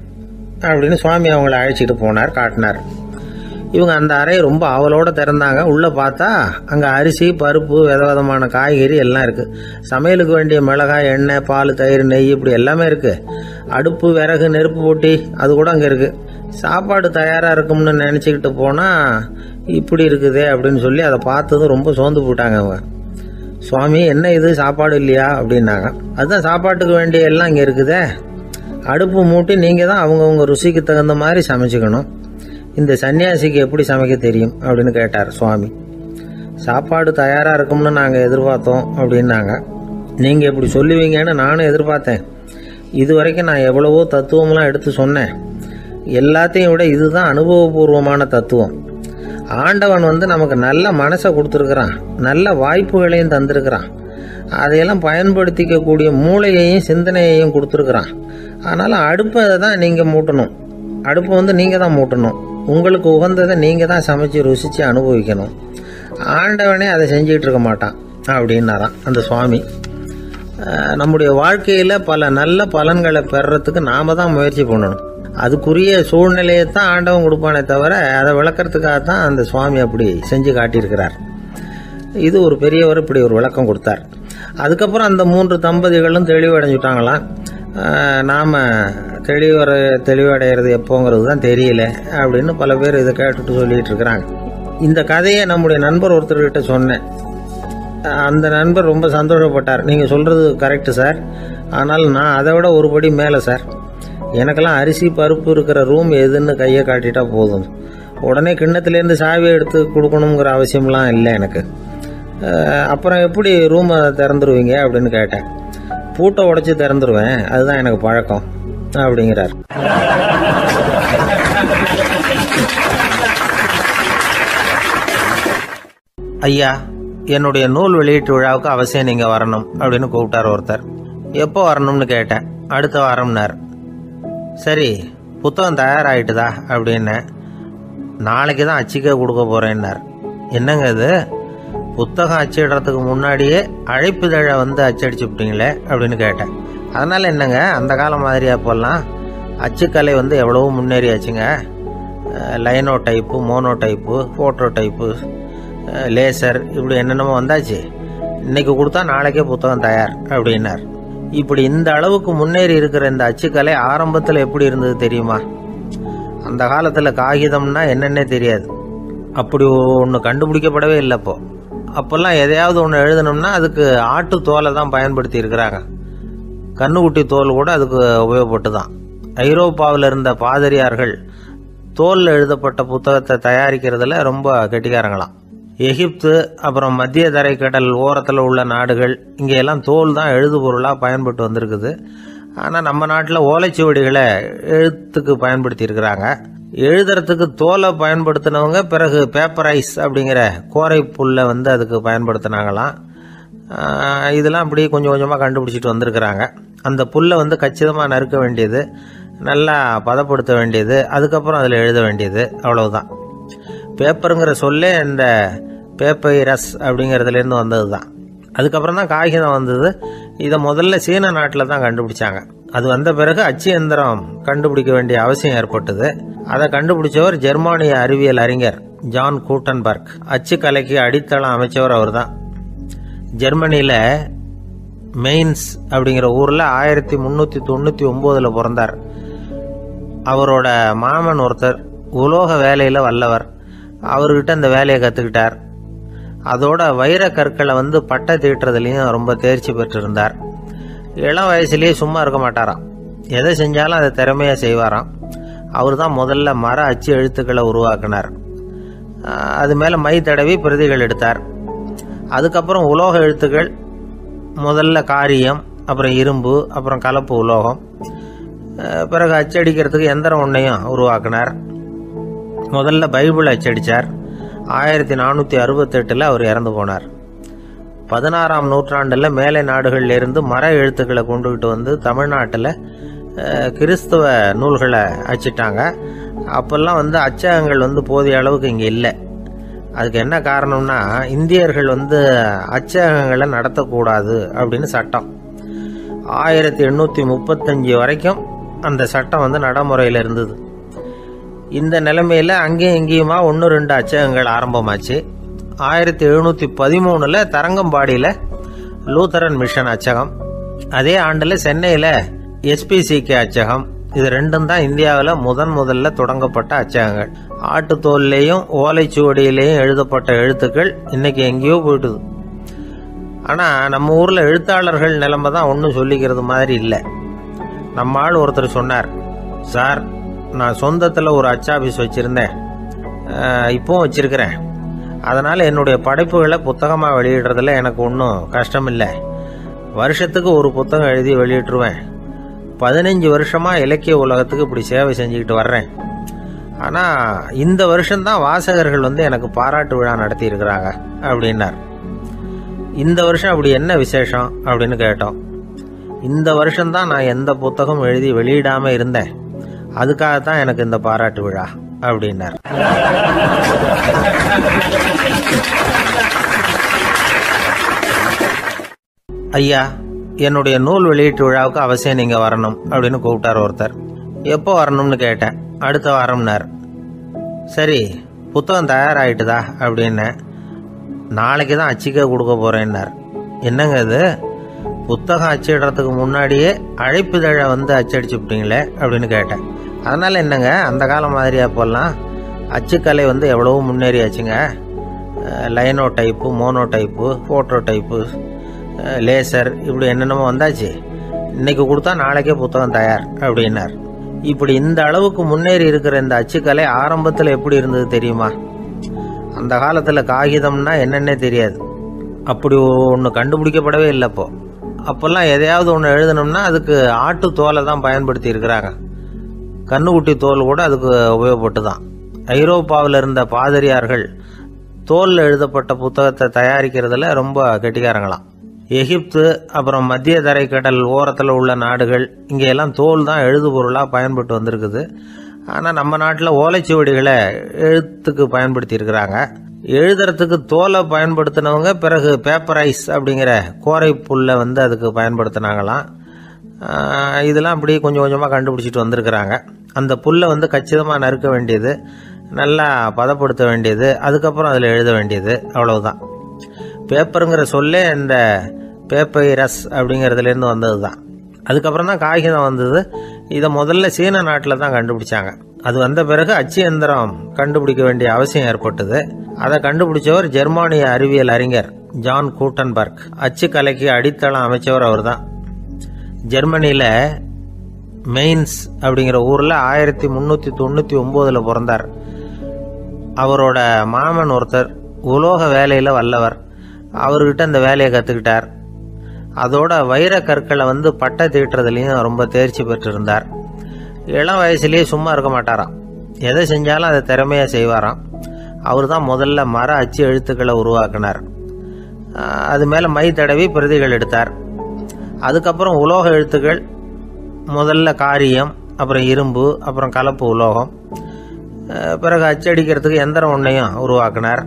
அப்படின்னு சுவாமி அவங்கள அழைச்சிட்டு போனார், காட்டினார். இவங்க அந்த அறையை ரொம்ப ஆவலோடு திறந்தாங்க. உள்ளே பார்த்தா அங்கே அரிசி, பருப்பு, விதவிதமான காய்கறி எல்லாம் இருக்குது. சமையலுக்கு வேண்டிய மிளகாய், எண்ணெய், பால், தயிர், நெய் இப்படி எல்லாமே இருக்குது. அடுப்பு, விறகு, நெருப்பு போட்டி அது கூட அங்கே இருக்குது. சாப்பாடு தயாராக இருக்கும்னு நினச்சிக்கிட்டு போனால் இப்படி இருக்குதே அப்படின்னு சொல்லி அதை பார்த்ததும் ரொம்ப சோர்ந்து போட்டாங்க அவங்க. சுவாமி, என்ன இது சாப்பாடு இல்லையா அப்படின்னாங்க. அதுதான் சாப்பாட்டுக்கு வேண்டிய எல்லாம் இங்கே இருக்குதே. அடுப்பு மூட்டி நீங்கள் தான் அவங்கவுங்க ருசிக்கு தகுந்த மாதிரி சமைச்சிக்கணும். இந்த சன்னியாசிக்கு எப்படி சமைக்க தெரியும் அப்படின்னு கேட்டார் சுவாமி. சாப்பாடு தயாராக இருக்கும்னு நாங்கள் எதிர்பார்த்தோம் அப்படின்னாங்க. நீங்கள் இப்படி சொல்லுவீங்கன்னு நானும் எதிர்பார்த்தேன். இது வரைக்கும் நான் எவ்வளவோ தத்துவம்லாம் எடுத்து சொன்னேன். எல்லாத்தையும் விட இதுதான் அனுபவபூர்வமான தத்துவம். ஆண்டவன் நமக்கு நல்ல மனசை கொடுத்துருக்குறான், நல்ல வாய்ப்புகளையும் தந்திருக்கிறான். அதையெல்லாம் பயன்படுத்திக்கக்கூடிய மூளையையும் சிந்தனையையும் கொடுத்துருக்குறான். ஆனாலும் அடுப்பை தான் நீங்கள் மூட்டணும். அடுப்பை நீங்கள் தான் மூட்டணும். உங்களுக்கு உகந்ததை நீங்கள் தான் சமைச்சு ருசித்து அனுபவிக்கணும். ஆண்டவனே அதை செஞ்சிகிட்டு இருக்க மாட்டான் அப்படின்னாராம் அந்த சுவாமி. நம்முடைய வாழ்க்கையில் பல நல்ல பலன்களை பெறறதுக்கு நாம் தான் முயற்சி பண்ணணும். அதுக்குரிய சூழ்நிலையை தான் ஆண்டவன் கொடுப்பானே தவிர அதை விளக்கறதுக்காக தான் அந்த சுவாமி அப்படி செஞ்சு காட்டியிருக்கிறார். இது ஒரு பெரியவர் இப்படி ஒரு விளக்கம் கொடுத்தார். அதுக்கப்புறம் அந்த 3 தம்பதிகளும் தெளிவடைஞ்சுட்டாங்களாம். நாம் தெளிவடைகிறது எப்போங்கிறது தான் தெரியல அப்படின்னு பல பேர் இதை கேட்டுட்டு சொல்லிட்டு இருக்கிறாங்க. இந்த கதையை நம்முடைய நண்பர் ஒருத்தர்கிட்ட சொன்னேன். அந்த நண்பர் ரொம்ப சந்தோஷப்பட்டார். நீங்கள் சொல்கிறது கரெக்டு சார், ஆனால் நான் அதை விட ஒரு படி மேலே சார். எனக்கெல்லாம் அரிசி, பருப்பு இருக்கிற ரூம் எதுன்னு கையை காட்டிட்டா போதும். உடனே கிண்ணத்துலேருந்து சாவியை எடுத்து கொடுக்கணுங்கிற அவசியம்லாம் இல்லை எனக்கு. அப்புறம் எப்படி ரூமை திறந்துருவீங்க அப்படின்னு கேட்டேன். பூட்டை உடைச்சி திறந்துருவேன், அதுதான் எனக்கு பழக்கம் அப்படிங்கிறார். ஐயா, என்னுடைய நூல் வெளியீட்டு விழாவுக்கு அவசியம் நீங்கள் வரணும் அப்படின்னு கூப்பிட்டார் ஒருத்தர். எப்போ வரணும்னு கேட்டேன். அடுத்த வாரம்னார். சரி, புத்தகம் தயாராகிட்டுதா அப்படின்னு. நாளைக்கு தான் அச்சிக்க கொடுக்க போகிறேன்னார். என்னங்க இது, புத்தகம் அச்சிடுறதுக்கு முன்னாடியே அழைப்புதழை அச்சடிச்சு விட்டீங்களே அப்படின்னு கேட்டேன். அதனால் என்னங்க, அந்த காலம் மாதிரியா போடலாம். அச்சுக்கலை எவ்வளவோ முன்னேறியாச்சுங்க. Linotype, monotype, phototype, laser இப்படி என்னென்னமோ வந்தாச்சு. இன்னைக்கு கொடுத்தா நாளைக்கே புத்தகம் தயார் அப்படின்னார். இப்படி இந்த அளவுக்கு முன்னேறி இருக்கிற இந்த அச்சுக்கலை ஆரம்பத்தில் எப்படி இருந்தது தெரியுமா? அந்த காலத்தில் காகிதம்னா என்னன்னே தெரியாது. அப்படி ஒன்று கண்டுபிடிக்கப்படவே இல்லை. அப்போல்லாம் எதையாவது ஒன்று எழுதணும்னா அதுக்கு ஆட்டு தோலை தான் பயன்படுத்தி இருக்கிறாங்க. கண்ணுக்குட்டி தோல் கூட அதுக்கு உபயோகப்பட்டு தான். ஐரோப்பாவில் இருந்த பாதிரியார்கள் தோலில் எழுதப்பட்ட புத்தகத்தை தயாரிக்கிறதுல ரொம்ப கெட்டிக்காரங்களாம். எகிப்து, அப்புறம் மத்திய தரைக்கடல் ஓரத்தில் உள்ள நாடுகள், இங்கெல்லாம் தோல் தான் எழுதுபொருளாக பயன்பட்டு வந்திருக்குது. ஆனால் நம்ம நாட்டில் ஓலைச்சுவடிகளை எழுத்துக்கு பயன்படுத்தி இருக்கிறாங்க. எழுதுறதுக்கு தோலை பயன்படுத்தினவங்க பிறகு பேப்பரைஸ் அப்படிங்கிற கோரை புல்லை வந்து அதுக்கு பயன்படுத்தினாங்களாம். இதெல்லாம் அப்படி கொஞ்சம் கொஞ்சமாக கண்டுபிடிச்சிட்டு வந்திருக்கிறாங்க. அந்த புல்லை வந்து கச்சிதமாக நறுக்க வேண்டியது, நல்லா பதப்படுத்த வேண்டியது, அதுக்கப்புறம் அதில் எழுத வேண்டியது, அவ்வளவுதான். பேப்பருங்கிற சொல்லே இந்த பேப்பைரஸ் அப்படிங்கிறதுலேருந்து வந்தது தான். அதுக்கப்புறம் தான் காகிதம் வந்தது. இதை முதல்ல சீன நாட்டில் தான் கண்டுபிடிச்சாங்க. அது வந்த பிறகு அச்சு எந்திரம் கண்டுபிடிக்க வேண்டிய அவசியம் ஏற்பட்டது. அதை கண்டுபிடிச்சவர் ஜெர்மானிய அறிவியல் அறிஞர் ஜான் கூட்டன்பர்க். அச்சு கலைக்கு அடித்தளம் அமைச்சவர் அவர் தான். ஜெர்மனியில் மெயின்ஸ் அப்படிங்கிற ஊரில் 1399 பிறந்தார். அவரோட மாமன் ஒருத்தர் உலோக வேலையில் வல்லவர். அவர்கிட்ட அந்த வேலையை கற்றுக்கிட்டார். அதோட வைர கற்களை வந்து பட்டை தீட்டுறதுலையும் ரொம்ப தேர்ச்சி பெற்றிருந்தார். இளம் வயசுலேயே சும்மா இருக்க மாட்டாராம். எதை செஞ்சாலும் அதை திறமையாக செய்வாராம். அவர் தான் முதல்ல மர அச்சு எழுத்துக்களை உருவாக்கினார். அது மேலே மை தடவி பிரதிகள் எடுத்தார். அதுக்கப்புறம் உலோக எழுத்துக்கள், முதல்ல காரியம், அப்புறம் இரும்பு, அப்புறம் கலப்பு உலோகம், பிறகு அச்சடிக்கிறதுக்கு எந்திரம் ஒன்றையும் உருவாக்கினார். முதல்ல பைபிள் அச்சடித்தார். 1468 அவர் இறந்து போனார். 16ஆம் நூற்றாண்டில் மேலை நாடுகளிலிருந்து மர எழுத்துக்களை கொண்டுகிட்டு வந்து தமிழ்நாட்டில் கிறிஸ்தவ நூல்களை அச்சிட்டாங்க. அப்போல்லாம் வந்து அச்சகங்கள் வந்து போதிய அளவுக்கு இங்கே இல்லை. அதுக்கு என்ன காரணம்னா, இந்தியர்கள் வந்து அச்சகங்களை நடத்தக்கூடாது அப்படின்னு சட்டம். 1835 வரைக்கும் அந்த சட்டம் வந்து நடைமுறையில் இருந்தது. இந்த நிலைமையில் அங்கேயும் இங்கேயுமா 1-2 அச்சகங்கள் ஆரம்பமாச்சு. 1713 தரங்கம்பாடியில் லூத்தரன் மிஷன் அச்சகம், அதே ஆண்டில் சென்னையில் SPCK அச்சகம். இது ரெண்டும் தான் இந்தியாவில் முதல்ல தொடங்கப்பட்ட அச்சகங்கள். ஆட்டுத்தோல்லையும் ஓலைச்சுவடியிலையும் எழுதப்பட்ட எழுத்துக்கள் இன்னைக்கு எங்கேயோ போயிட்டுது. ஆனால் நம்ம ஊரில் எழுத்தாளர்கள் நிலைமை தான் ஒன்றும் சொல்லிக்கிறது மாதிரி இல்லை. நம்ம ஆள் ஒருத்தர் சொன்னார், சார் நான் சொந்தத்தில் ஒரு அச்சாபீஸ் வச்சுருந்தேன், இப்போவும் வச்சுருக்கிறேன். அதனால் என்னுடைய படைப்புகளை புத்தகமாக வெளியிடுறதுல எனக்கு ஒன்றும் கஷ்டம் இல்லை. வருஷத்துக்கு ஒரு புத்தகம் எழுதி வெளியிட்டுருவேன். 15 வருஷமாக இலக்கிய உலகத்துக்கு இப்படி சேவை செஞ்சுக்கிட்டு வர்றேன். ஆனால் இந்த வருஷம்தான் வாசகர்கள் வந்து எனக்கு பாராட்டு விழா நடத்தி இருக்கிறாங்க அப்படின்னார். இந்த வருஷம் அப்படி என்ன விசேஷம் அப்படின்னு கேட்டோம். இந்த வருஷம்தான் நான் எந்த புத்தகம் எழுதி வெளியிடாமல் இருந்தேன், அதுக்காகத்தான் எனக்கு இந்த பாராட்டு விழா அப்படின்னார். ஐயா, என்னுடைய நூல் வெளியீட்டு விழாவுக்கு அவசியம் நீங்கள் வரணும் அப்படின்னு கூப்பிட்டார் ஒருத்தர். எப்போ வரணும்னு கேட்டேன். அடுத்த வாரம்னார். சரி, புத்தகம் தயாராகிட்டுதா அப்படின்னேன். நாளைக்கு தான் அச்சிக்க கொடுக்க போகிறேன்னார். என்னங்க இது, புத்தகம் அச்சிடுறதுக்கு முன்னாடியே அழைப்புதழை வந்து அச்சடிச்சு விட்டீங்களே அப்படின்னு கேட்டேன். அதனால் என்னங்க, அந்த காலம் மாதிரி அப்போல்லாம் அச்சுக்கலை வந்து எவ்வளவோ முன்னேறியாச்சுங்க. Linotype, monotype, phototype, laser, இப்படி என்னென்னமோ வந்தாச்சு. இன்னைக்கு கொடுத்தா நாளைக்கே புத்தகம் தயார் அப்படின்னார். இப்படி இந்த அளவுக்கு முன்னேறி இருக்கிற இந்த அச்சுக்கலை ஆரம்பத்தில் எப்படி இருந்தது தெரியுமா? அந்த காலத்தில் காகிதம்னா என்னன்னே தெரியாது. அப்படி ஒன்று கண்டுபிடிக்கப்படவே இல்லை. அப்போல்லாம் எதையாவது ஒன்று எழுதணும்னா அதுக்கு ஆட்டு தோலை தான் பயன்படுத்தி இருக்கிறாங்க. கண்ணுக்குட்டி தோல் கூட அதுக்கு உபயோகப்பட்டு தான். ஐரோப்பாவில் இருந்த பாதிரியார்கள் தோலில் எழுதப்பட்ட புத்தகத்தை தயாரிக்கிறதுல ரொம்ப கெட்டிக்காரங்களாம். எகிப்து, அப்புறம் மத்திய தரைக்கடல் ஓரத்தில் உள்ள நாடுகள், இங்கெல்லாம் தோல் தான் எழுதுபொருளாக பயன்பட்டு வந்திருக்குது. ஆனால் நம்ம நாட்டில் ஓலைச்சுவடிகளை எழுத்துக்கு பயன்படுத்தி இருக்கிறாங்க. எழுதுறதுக்கு தோலை பயன்படுத்தினவங்க பிறகு பேப்பரைஸ் அப்படிங்கிற கோரை புல்லை வந்து அதுக்கு பயன்படுத்தினாங்களாம். இதெல்லாம் அப்படி கொஞ்சம் கொஞ்சமாக கண்டுபிடிச்சிட்டு வந்திருக்கிறாங்க. அந்த புல்லை வந்து கச்சிதமாக நறுக்க வேண்டியது, நல்லா பதப்படுத்த வேண்டியது, அதுக்கப்புறம் அதில் எழுத வேண்டியது, அவ்வளவுதான். பேப்பருங்கிற சொல்லே இந்த பேப்பைரஸ் அப்படிங்கிறதுலேருந்து வந்தது தான். அதுக்கப்புறம் தான் காகிதம் வந்தது. இதை முதல்ல சீன நாட்டில் தான் கண்டுபிடிச்சாங்க. அது வந்த பிறகு அச்சு எந்திரம் கண்டுபிடிக்க வேண்டிய அவசியம் ஏற்பட்டது. அதை கண்டுபிடிச்சவர் ஜெர்மானிய அறிவியல் அறிஞர் ஜான் கூட்டன்பர்க். அச்சு கலைக்கு அடித்தளம் அமைச்சவர் அவர் தான். ஜெர்மனியில் மெயின்ஸ் அப்படிங்கிற ஊரில் 1399 பிறந்தார். அவரோட மாமன் ஒருத்தர் உலோக வேலையில் வல்லவர். அவர்கிட்ட அந்த வேலையை கற்றுக்கிட்டார். அதோட வைர கற்களை வந்து பட்டை தீட்டுறதுலையும் ரொம்ப தேர்ச்சி பெற்றிருந்தார். இளம் வயசுலேயே சும்மா இருக்க மாட்டாராம். எதை செஞ்சாலும் அதை திறமையாக செய்வாராம். அவர் தான் முதல்ல மர அச்சு எழுத்துக்களை உருவாக்கினார். அது மேலே மை தடவி பிரதிகள் எடுத்தார். அதுக்கப்புறம் உலோக எழுத்துக்கள், முதல்ல காரியம், அப்புறம் இரும்பு, அப்புறம் கலப்பு உலோகம், பிறகு அச்சடிக்கிறதுக்கு எந்திரம் ஒன்றையும் உருவாக்கினார்.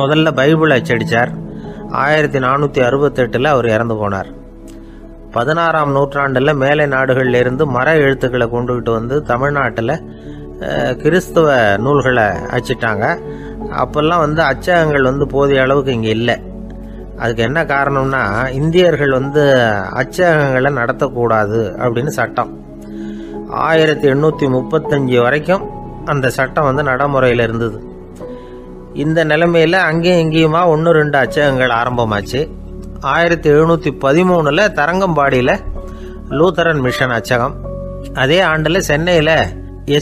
முதல்ல பைபிள் அச்சடித்தார். 1468 அவர் இறந்து போனார். 16ஆம் நூற்றாண்டில் மேலை நாடுகளிலிருந்து மர எழுத்துக்களை கொண்டுகிட்டு வந்து தமிழ்நாட்டில் கிறிஸ்துவ நூல்களை அச்சிட்டாங்க. அப்போல்லாம் அச்சகங்கள் போதிய அளவுக்கு இங்கே இல்லை. அதுக்கு என்ன காரணம்னா, இந்தியர்கள் அச்சகங்களை நடத்தக்கூடாது அப்படின்னு சட்டம். 1835 வரைக்கும் அந்த சட்டம் நடைமுறையில் இருந்தது. இந்த நிலைமையில் அங்கேயும் இங்கேயுமா 1-2 அச்சகங்கள் ஆரம்பமாச்சு. 1713 தரங்கம்பாடியில் லூத்தரன் மிஷன் அச்சகம், அதே ஆண்டில் சென்னையில்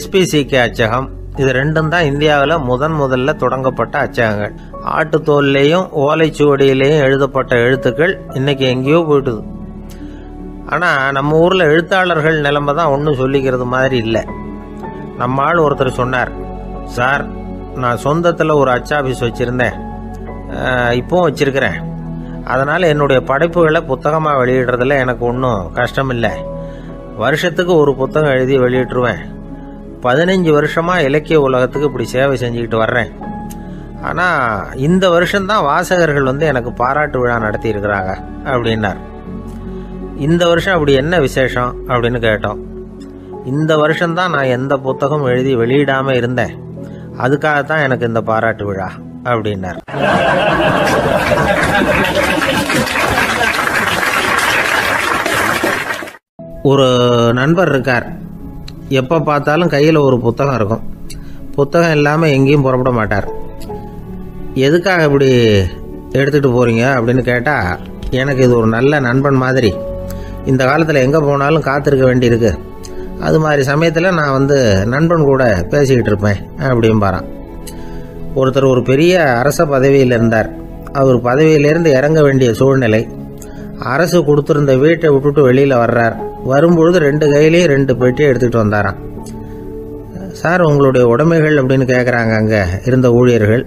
SPCK அச்சகம். இது ரெண்டும் தான் இந்தியாவில் முதல்ல தொடங்கப்பட்ட அச்சகங்கள். ஆட்டுத்தோல்லையும் ஓலைச்சுவடியிலையும் எழுதப்பட்ட எழுத்துக்கள் இன்னைக்கு எங்கேயோ போயிட்டுது. ஆனால் நம்ம ஊரில் எழுத்தாளர்கள் நிலைமை தான் ஒன்றும் சொல்லிக்கிறது மாதிரி இல்லை. நம்ம ஆள் ஒருத்தர் சொன்னார், சார் நான் சொந்தத்தில் ஒரு அச்சாபீஸ் வச்சுருந்தேன், இப்போவும் வச்சுருக்கிறேன். அதனால் என்னுடைய படைப்புகளை புத்தகமாக வெளியிடுறதுல எனக்கு ஒன்றும் கஷ்டம் இல்லை. வருஷத்துக்கு ஒரு புத்தகம் எழுதி வெளியிட்டுருவேன். 15 வருஷமாக இலக்கிய உலகத்துக்கு இப்படி சேவை செஞ்சுக்கிட்டு வர்றேன். ஆனால் இந்த வருஷம்தான் வாசகர்கள் எனக்கு பாராட்டு விழா நடத்தி இருக்கிறாங்க அப்படின்னார். இந்த வருஷம் அப்படி என்ன விசேஷம் அப்படின்னு கேட்டோம். இந்த வருஷம்தான் நான் எந்த புத்தகம் எழுதி வெளியிடாமல் இருந்தேன், அதுக்காகத்தான் எனக்கு இந்த பாராட்டு விழா அப்படின்னார். ஒரு நண்பர் இருக்கார். எப்போ பார்த்தாலும் கையில் ஒரு புத்தகம் இருக்கும். புத்தகம் இல்லாமல் எங்கேயும் புறப்பட மாட்டார். எதுக்காக இப்படி எடுத்துகிட்டு போகிறீங்க அப்படின்னு கேட்டால், எனக்கு இது ஒரு நல்ல நண்பன் மாதிரி. இந்த காலத்தில் எங்கே போனாலும் காத்திருக்க வேண்டியிருக்கு. அது மாதிரி சமயத்தில் நான் நண்பன் கூட பேசிக்கிட்டு இருப்பேன் அப்படிம்பாரான். ஒருத்தர் ஒரு பெரிய அரச பதவியில் இருந்தார். அவர் பதவியிலேருந்து இறங்க வேண்டிய சூழ்நிலை. அரசு கொடுத்துருந்த வீட்டை விட்டுட்டு வெளியில் வர்றார். வரும்பொழுது 2 கையிலையும் 2 பெட்டியை எடுத்துகிட்டு வந்தாராம். சார் உங்களுடைய உடைமைகள் அப்படின்னு கேட்குறாங்க அங்கே இருந்த ஊழியர்கள்.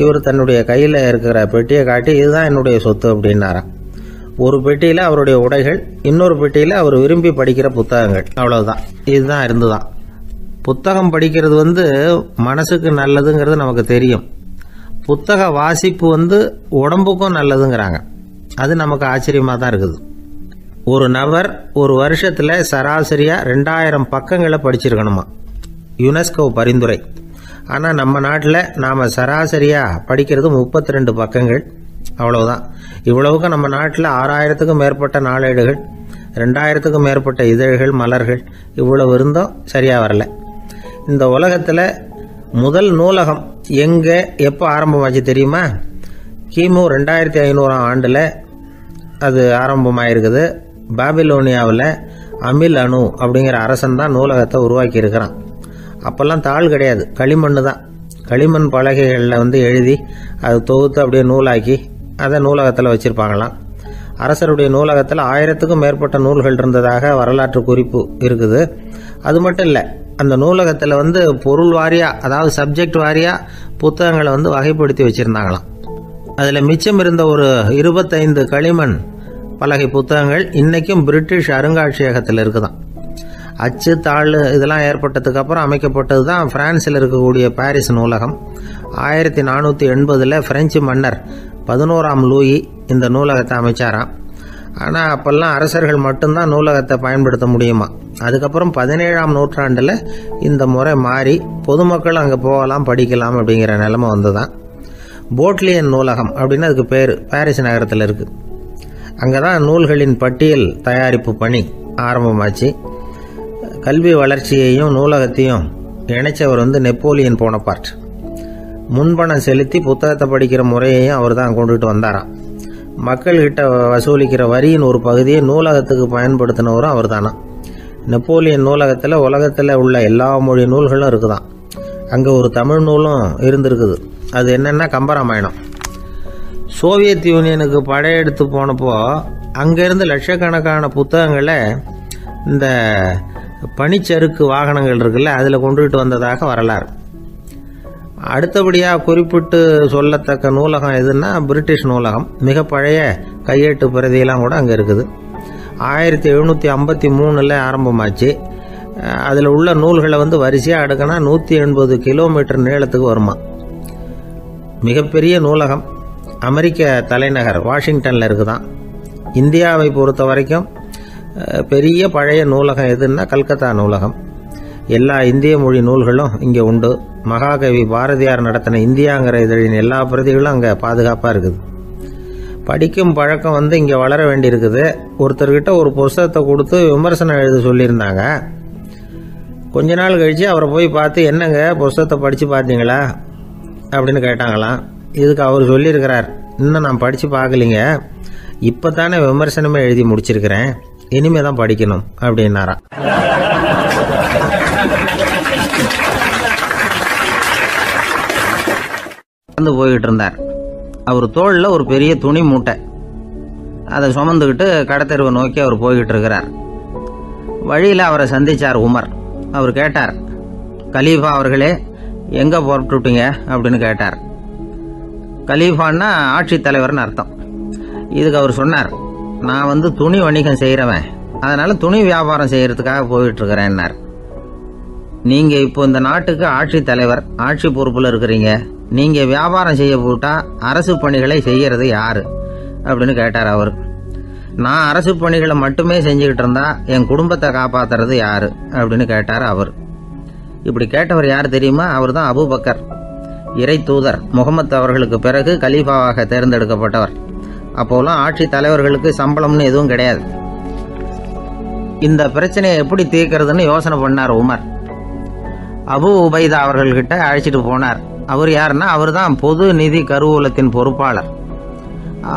இவர் தன்னுடைய கையில் இருக்கிற பெட்டியை காட்டி, இதுதான் என்னுடைய சொத்து அப்படின்னாராம். ஒரு பெட்டியில் அவருடைய உடைகள், இன்னொரு பெட்டியில் அவர் விரும்பி படிக்கிற புத்தகங்கள். அவ்வளவுதான். இதுதான் இருந்துதான். புத்தகம் படிக்கிறது மனசுக்கு நல்லதுங்கிறது நமக்கு தெரியும். புத்தக வாசிப்பு உடம்புக்கும் நல்லதுங்கிறாங்க. அது நமக்கு ஆச்சரியமாக தான் இருக்குது. ஒரு நபர் ஒரு வருஷத்தில் சராசரியாக 2000 பக்கங்களை படிச்சிருக்கணுமா, யுனெஸ்கோ பரிந்துரை. ஆனால் நம்ம நாட்டில் நாம் சராசரியாக படிக்கிறது 32 பக்கங்கள். அவ்வளவுதான். இவ்வளவுக்கு நம்ம நாட்டில் 6000த்துக்கும் மேற்பட்ட நாளேடுகள், 2000த்துக்கும் மேற்பட்ட இதழ்கள், மலர்கள், இவ்வளவு இருந்தும் சரியாக வரல. இந்த உலகத்தில் முதல் நூலகம் எங்கே எப்போ ஆரம்பமாச்சு தெரியுமா? கிமு 2500ஆம் ஆண்டில் அது ஆரம்பமாயிருக்குது. பாபிலோனியாவில் அமில் அனு அப்படிங்கிற அரசன் தான் நூலகத்தை உருவாக்கி இருக்கிறான். அப்போல்லாம் தாள் கிடையாது, களிமண் தான். களிமண் பலகைகளில் எழுதி அது தொகுத்து அப்படியே நூலாக்கி அதை நூலகத்தில் வச்சுருப்பாங்களாம். அரசருடைய நூலகத்தில் 1000த்துக்கும் மேற்பட்ட நூல்கள் இருந்ததாக வரலாற்று குறிப்பு இருக்குது. அது மட்டும் இல்லை, அந்த நூலகத்தில் பொருள் வாரியாக, அதாவது சப்ஜெக்ட் வாரியாக புத்தகங்களை வகைப்படுத்தி வச்சுருந்தாங்களாம். அதில் மிச்சம் இருந்த ஒரு 25 களிமண் பலகை புத்தகங்கள் இன்றைக்கும் பிரிட்டிஷ் அருங்காட்சியகத்தில் இருக்குதான். அச்சு தாள் இதெல்லாம் ஏற்பட்டதுக்கு அப்புறம் அமைக்கப்பட்டது தான் பிரான்சில் இருக்கக்கூடிய பாரிஸ் நூலகம். 1480 பிரெஞ்சு மன்னர் 11ஆம் லூயி இந்த நூலகத்தை அமைச்சாராம். ஆனால் அப்போல்லாம் அரசர்கள் மட்டும்தான் நூலகத்தை பயன்படுத்த முடியுமா. அதுக்கப்புறம் 17ஆம் நூற்றாண்டில் இந்த முறை மாறி பொதுமக்கள் அங்கே போகலாம், படிக்கலாம் அப்படிங்கிற நிலைமை வந்துதான். போட்லியன் நூலகம் அப்படின்னு அதுக்கு பேர், பாரிஸ் நகரத்தில் இருக்குது. அங்கே தான் நூல்களின் பட்டியல் தயாரிப்பு பணி ஆரம்பமாச்சு. கல்வி வளர்ச்சியையும் நூலகத்தையும் இணைச்சவர் நெப்போலியன் போனபார்ட். முன்பணம் செலுத்தி புத்தகத்தை படிக்கிற முறையையும் அவர் தான் கொண்டுகிட்டு வந்தாராம். மக்கள்கிட்ட வசூலிக்கிற வரியின் ஒரு பகுதியை நூலகத்துக்கு பயன்படுத்தினவரும் அவர் தானா. நெப்போலியன் நூலகத்தில் உலகத்தில் உள்ள எல்லா மொழி நூல்களும் இருக்குதான். அங்கே ஒரு தமிழ் நூலும் இருந்திருக்குது. அது என்னென்னா கம்பராமாயணம். சோவியத் யூனியனுக்கு படையெடுத்து போனப்போ அங்கேருந்து லட்சக்கணக்கான புத்தகங்களை இந்த பனிச்சறுக்கு வாகனங்கள் இருக்குல்ல, அதில் கொண்டுகிட்டு வந்ததாக வரலாறு. அடுத்தபடியாக குறிப்பிட்டு சொல்லத்தக்க நூலகம் எதுன்னா பிரிட்டிஷ் நூலகம். மிக பழைய கையெட்டு பிரதியெல்லாம் கூட அங்கே இருக்குது. 1753 ஆரம்பமாச்சு. அதில் உள்ள நூல்களை வரிசையாக அடுக்கினா 180 கிலோமீட்டர் நீளத்துக்கு வருமா. மிகப்பெரிய நூலகம் அமெரிக்க தலைநகர் வாஷிங்டனில் இருக்குதான். இந்தியாவை பொறுத்த வரைக்கும் பெரிய பழைய நூலகம் எதுன்னா கல்கத்தா நூலகம். எல்லா இந்திய மொழி நூல்களும் இங்கே உண்டு. மகாகவி பாரதியார் நடத்தின இந்தியாங்கிற இதழின் எல்லா பிரதிகளும் அங்கே பாதுகாப்பாக இருக்குது. படிக்கும் பழக்கம் இங்கே வளர வேண்டியிருக்குது. ஒருத்தர்கிட்ட ஒரு புஸ்தகத்தை கொடுத்து விமர்சனம் எழுத சொல்லியிருந்தாங்க. கொஞ்ச நாள் கழித்து அவரை போய் பார்த்து, என்னங்க புஸ்தகத்தை படித்து பார்த்தீங்களா அப்படின்னு கேட்டாங்களாம். இதுக்கு அவர் சொல்லியிருக்கிறார், இன்னும் நான் படித்து பார்க்கலிங்க, இப்போ தானே விமர்சனமே எழுதி முடிச்சிருக்கிறேன், இனிமே தான் படிக்கணும் அப்படின்னாராம். போய்கிட்டு இருந்தார். அவர் தோளில் ஒரு பெரிய துணி மூட்டை, அதை சுமந்துக்கிட்டு கடத்தெருவை நோக்கி அவர் போய்கிட்டு இருக்கிறார். வழியில் அவரை சந்திச்சார் உமர். அவர் கேட்டார், கலீஃபா அவர்களே, எங்கே புறப்பட்டுட்டீங்க அப்படின்னு கேட்டார். கலீஃபான்னா ஆட்சித்தலைவர்னு அர்த்தம். இதுக்கு அவர் சொன்னார், நான் துணி வணிகம் செய்கிறவன், அதனால துணி வியாபாரம் செய்யறதுக்காக போயிட்டு இருக்கிறேன்னார். நீங்க இப்போ இந்த நாட்டுக்கு ஆட்சி தலைவர், ஆட்சி பொறுப்புல இருக்கிறீங்க, நீங்க வியாபாரம் செய்ய போட்டா அரசு பணிகளை செய்யறது யாரு அப்படின்னு கேட்டார் அவர். நான் அரசு பணிகளை மட்டுமே செஞ்சுக்கிட்டு இருந்தா என் குடும்பத்தை காப்பாத்துறது யாரு அப்படின்னு கேட்டார் அவர். இப்படி கேட்டவர் யார் தெரியுமா? அவர் தான் அபூபக்கர், இறை தூதர் முகமது அவர்களுக்கு பிறகு கலீஃபாவாக தேர்ந்தெடுக்கப்பட்டவர். அப்போலாம் ஆட்சி தலைவர்களுக்கு சம்பளம்னு எதுவும் கிடையாது. இந்த பிரச்சனையை எப்படி தீர்க்கிறதுன்னு யோசனை பண்ணார் உமர். அபு உபைதா அவர்கள்கிட்ட அழைச்சிட்டு போனார். அவர் யாருன்னா, அவர் தான் பொது நிதி கருவூலத்தின் பொறுப்பாளர்.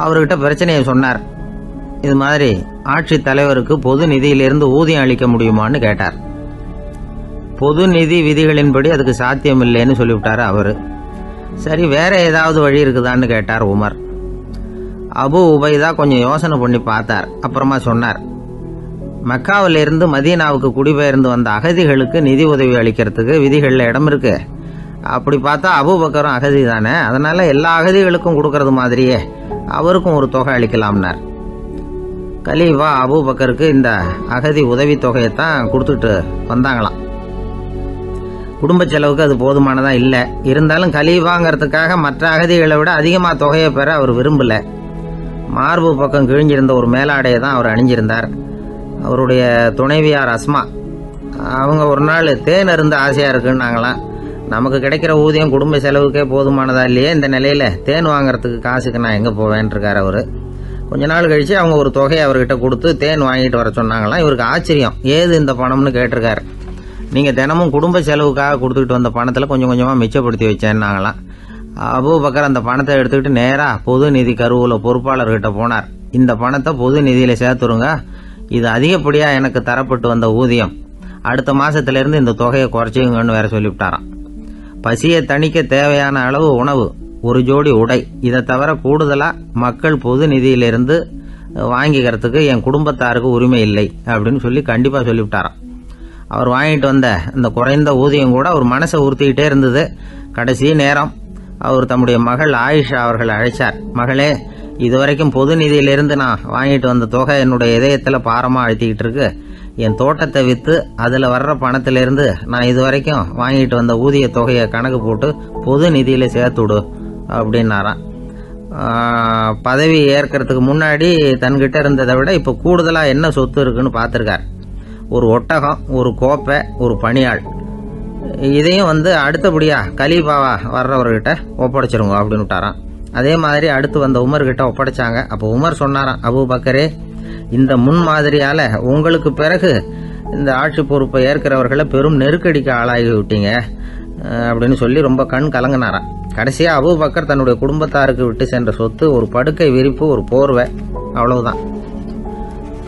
அவர்கிட்ட பிரச்சனையை சொன்னார். இது மாதிரி ஆட்சி தலைவருக்கு பொது நிதியிலிருந்து ஊதியம் அளிக்க முடியுமான்னு கேட்டார். பொது நிதி விதிகளின்படி அதுக்கு சாத்தியம் இல்லைன்னு சொல்லிவிட்டாரு அவரு. சரி, வேற ஏதாவது வழி இருக்குதான்னு கேட்டார் உமர். அபு உபைதா கொஞ்சம் யோசனை பண்ணி பார்த்தார். அப்புறமா சொன்னார், மக்காவிலிருந்து மதீனாவுக்கு குடிபெயர்ந்து வந்த அகதிகளுக்கு நிதி உதவி அளிக்கிறதுக்கு விதிகளில் இடம் இருக்கு. அப்படி பார்த்தா அபூபக்கரும் அகதி தானே, அதனால எல்லா அகதிகளுக்கும் கொடுக்கறது மாதிரியே அவருக்கும் ஒரு தொகை அளிக்கலாம்னார். கலீஃபா அபூபக்கருக்கு இந்த அகதி உதவி தொகையைத்தான் கொடுத்துட்டு வந்தாங்களாம். குடும்ப செலவுக்கு அது போதுமானதா இல்லை. இருந்தாலும் கலீஃபாங்கிறதுக்காக மற்ற அகதிகளை விட அதிகமாக தொகையை பெற அவர் விரும்பல. மார்பு பக்கம் கிழிஞ்சிருந்த ஒரு மேலாடையை தான் அவர் அணிஞ்சிருந்தார். அவருடைய துணைவியார் அஸ்மா, அவங்க ஒரு நாள் தேன் அருந்த ஆசையா இருக்குன்னாங்களாம். நமக்கு கிடைக்கிற ஊதியம் குடும்ப செலவுக்கே போதுமானதா இல்லையே, இந்த நிலையில தேன் வாங்கறதுக்கு காசுக்கு நான் எங்க போவேன் இருக்காரு அவரு. கொஞ்ச நாள் கழிச்சு அவங்க ஒரு தொகையை அவர்கிட்ட கொடுத்து தேன் வாங்கிட்டு வர சொன்னாங்களாம். இவருக்கு ஆச்சரியம், ஏது இந்த பணம்னு கேட்டிருக்காரு. நீங்க தினமும் குடும்ப செலவுக்காக கொடுத்துக்கிட்டு வந்த பணத்துல கொஞ்சம் கொஞ்சமா மிச்சப்படுத்தி வச்சேன்னாங்களாம். அபூபக்கர் அந்த பணத்தை எடுத்துக்கிட்டு நேரா பொது நிதி கருவூல பொறுப்பாளர்கிட்ட போனார். இந்த பணத்தை பொது நிதியில சேர்த்துருங்க, இது அதிகப்படியா எனக்கு தரப்பட்டு வந்த ஊதியம், அடுத்த மாசத்துல இருந்து இந்த தொகையை குறைச்சிங்கன்னு வேற சொல்லிவிட்டாராம். பசியை தணிக்க தேவையான அளவு உணவு, ஒரு ஜோடி உடை, இதை தவிர கூடுதலா மக்கள் பொது நிதியிலிருந்து வாங்கிக்கிறதுக்கு என் குடும்பத்தாருக்கு உரிமை இல்லை அப்படின்னு சொல்லி கண்டிப்பா சொல்லிவிட்டாராம். அவர் வாங்கிட்டு வந்த இந்த குறைந்த ஊதியம் கூட அவர் மனசை உறுத்திக்கிட்டே இருந்தது. கடைசி நேரம் அவர் தம்முடைய மகள் ஆயிஷா அவர்களை அழைச்சார். மகளே, இதுவரைக்கும் பொது நிதியிலிருந்து நான் வாங்கிட்டு வந்த தொகை என்னுடைய இதயத்துல பாரமா அழுத்திக்கிட்டு இருக்கு. என் தோட்டத்தை வித்து அதுல வர்ற பணத்திலிருந்து நான் இதுவரைக்கும் வாங்கிட்டு வந்த ஊதிய தொகையை கணக்கு போட்டு பொது நிதியில சேர்த்துடு அப்படின்னாராம். பதவி ஏற்கிறதுக்கு முன்னாடி தன்கிட்ட இருந்ததை விட இப்ப கூடுதலா என்ன சொத்து இருக்குன்னு பார்த்திருக்கார். ஒரு ஒட்டகம், ஒரு கோப்பை, ஒரு பணியாள். இதையும் அடுத்தபடியா கலீஃபாவா வர்றவர்கிட்ட ஒப்படைச்சிருங்க அப்படின்னு விட்டாராம். அதே மாதிரி அடுத்து வந்த உமர்கிட்ட ஒப்படைச்சாங்க. அப்போ உமர் சொன்னாராம், அபூபக்கரே, இந்த முன்மாதிரியால உங்களுக்கு பிறகு இந்த ஆட்சி பொறுப்பை ஏற்கிறவர்களை பெரும் நெருக்கடிக்கு ஆளாகி விட்டீங்க அப்படின்னு சொல்லி ரொம்ப கண் கலங்கினாராம். கடைசியா அபூபக்கர் தன்னுடைய குடும்பத்தாருக்கு விட்டு சென்ற சொத்து ஒரு படுக்கை விரிப்பு, ஒரு போர்வை, அவ்வளவுதான்.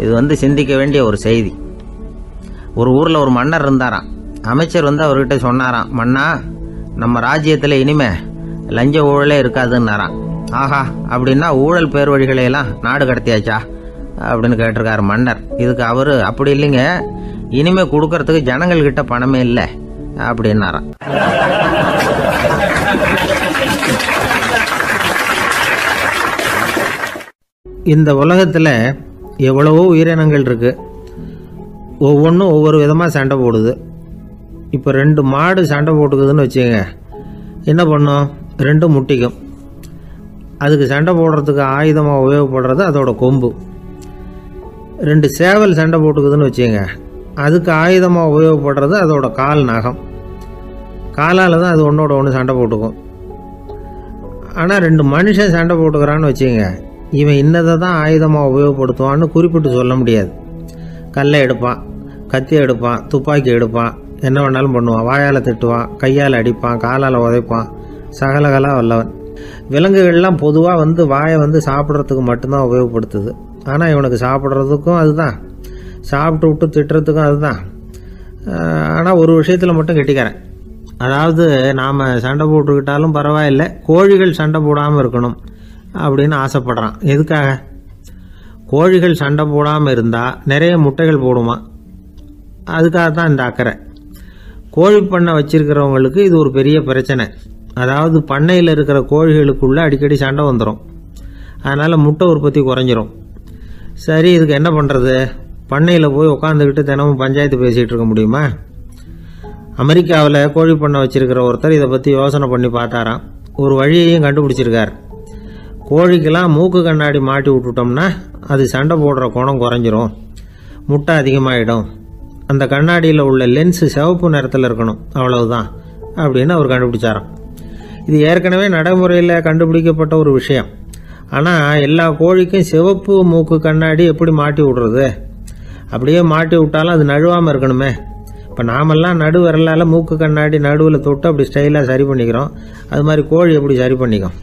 இது சிந்திக்க வேண்டிய ஒரு செய்தி. ஒரு ஊர்ல ஒரு மன்னர் இருந்தாராம். அமைச்சர் அவர்கிட்ட சொன்னாராம், மன்னா, நம்ம ராஜ்யத்துல இனிமே லஞ்ச ஊழலே இருக்காதுன்னாராம். ஆஹா, அப்படின்னா ஊழல் பேர் வழிகளை எல்லாம் நாடு கடத்தியாச்சா அப்படின்னு கேட்டிருக்காரு மன்னர். இதுக்கு அவரு, அப்படி இல்லைங்க, இனிமே கொடுக்கறதுக்கு ஜனங்கள்கிட்ட பணமே இல்லை அப்படின்னாராம். இந்த உலகத்தில் எவ்வளவோ உயிரினங்கள் இருக்கு, ஒவ்வொன்றும் ஒவ்வொரு விதமாக சண்டை போடுது. இப்போ 2 மாடு சண்டை போட்டுக்குதுன்னு வச்சுக்கோங்க, என்ன பண்ணும்? 2 முட்டிக்கும். அதுக்கு சண்டை போடுறதுக்கு ஆயுதமாக உபயோகப்படுறது அதோட கொம்பு. 2 சேவல் சண்டை போட்டுக்குதுன்னு வச்சுக்கோங்க, அதுக்கு ஆயுதமாக உபயோகப்படுறது அதோட கால் நகம். காலால் தான் அது ஒன்றோட ஒன்று சண்டை போட்டுக்கும். ஆனால் 2 மனுஷன் சண்டை போட்டுக்கிறான்னு வச்சுக்கோங்க, இவன் இன்னதை தான் ஆயுதமாக உபயோகப்படுத்துவான்னு குறிப்பிட்டு சொல்ல முடியாது. கல்லை எடுப்பான், கத்தி எடுப்பான், துப்பாக்கி எடுப்பான், என்ன வேணாலும் பண்ணுவான். வாயால் திட்டுவான், கையால் அடிப்பான், காலால் உதைப்பான், சகலகலாக வல்லவன். விலங்குகள்லாம் பொதுவாக வாயை சாப்பிட்றதுக்கு மட்டும்தான் உபயோகப்படுத்துது. ஆனால் இவனுக்கு சாப்பிட்றதுக்கும் அதுதான், சாப்பிட்டு விட்டு திட்டுறதுக்கும் அதுதான். ஆனால் ஒரு விஷயத்தில் மட்டும் கெட்டிக்கிறேன். அதாவது நாம் சண்டை போட்டுக்கிட்டாலும் பரவாயில்லை, கோழிகள் சண்டை போடாமல் இருக்கணும் அப்படின்னு ஆசைப்படுறான். எதுக்காக? கோழிகள் சண்டை போடாமல் இருந்தால் நிறைய முட்டைகள் போடுமா, அதுக்காக தான் இந்த அக்கறை. கோழி பண்ணை வச்சிருக்கிறவங்களுக்கு இது ஒரு பெரிய பிரச்சனை. அதாவது பண்ணையில் இருக்கிற கோழிகளுக்குள்ளே அடிக்கடி சண்டை வந்துடும், அதனால் முட்டை உற்பத்தி குறைஞ்சிரும். சரி, இதுக்கு என்ன பண்ணுறது? பண்ணையில் போய் உட்காந்துக்கிட்டு தினமும் பஞ்சாயத்து பேசிகிட்டு இருக்க முடியுமா? அமெரிக்காவில் கோழி பண்ணை வச்சிருக்கிற ஒருத்தர் இதை பற்றி யோசனை பண்ணி பார்த்தாராம். ஒரு வழியையும் கண்டுபிடிச்சிருக்கார். கோழிக்கெல்லாம் மூக்கு கண்ணாடி மாட்டி விட்டுட்டோம்னா அது சண்டை போடுற குணம் குறைஞ்சிரும், முட்டை அதிகமாகிடும். அந்த கண்ணாடியில் உள்ள லென்ஸு சிவப்பு நிறத்தில் இருக்கணும், அவ்வளவுதான் அப்படின்னு அவர் கண்டுபிடிச்சாராம். இது ஏற்கனவே நடைமுறையில் கண்டுபிடிக்கப்பட்ட ஒரு விஷயம். ஆனால் எல்லா கோழிக்கும் சிவப்பு மூக்கு கண்ணாடி எப்படி மாட்டி விடுறது? அப்படியே மாட்டி விட்டாலும் அது நழுவாமல் இருக்கணுமே. இப்போ நாமெல்லாம் நடு விரலால் மூக்கு கண்ணாடி நடுவில் தொட்டு அப்படி ஸ்டைலாக சரி பண்ணிக்கிறோம், அது மாதிரி கோழி எப்படி சரி பண்ணிக்கும்?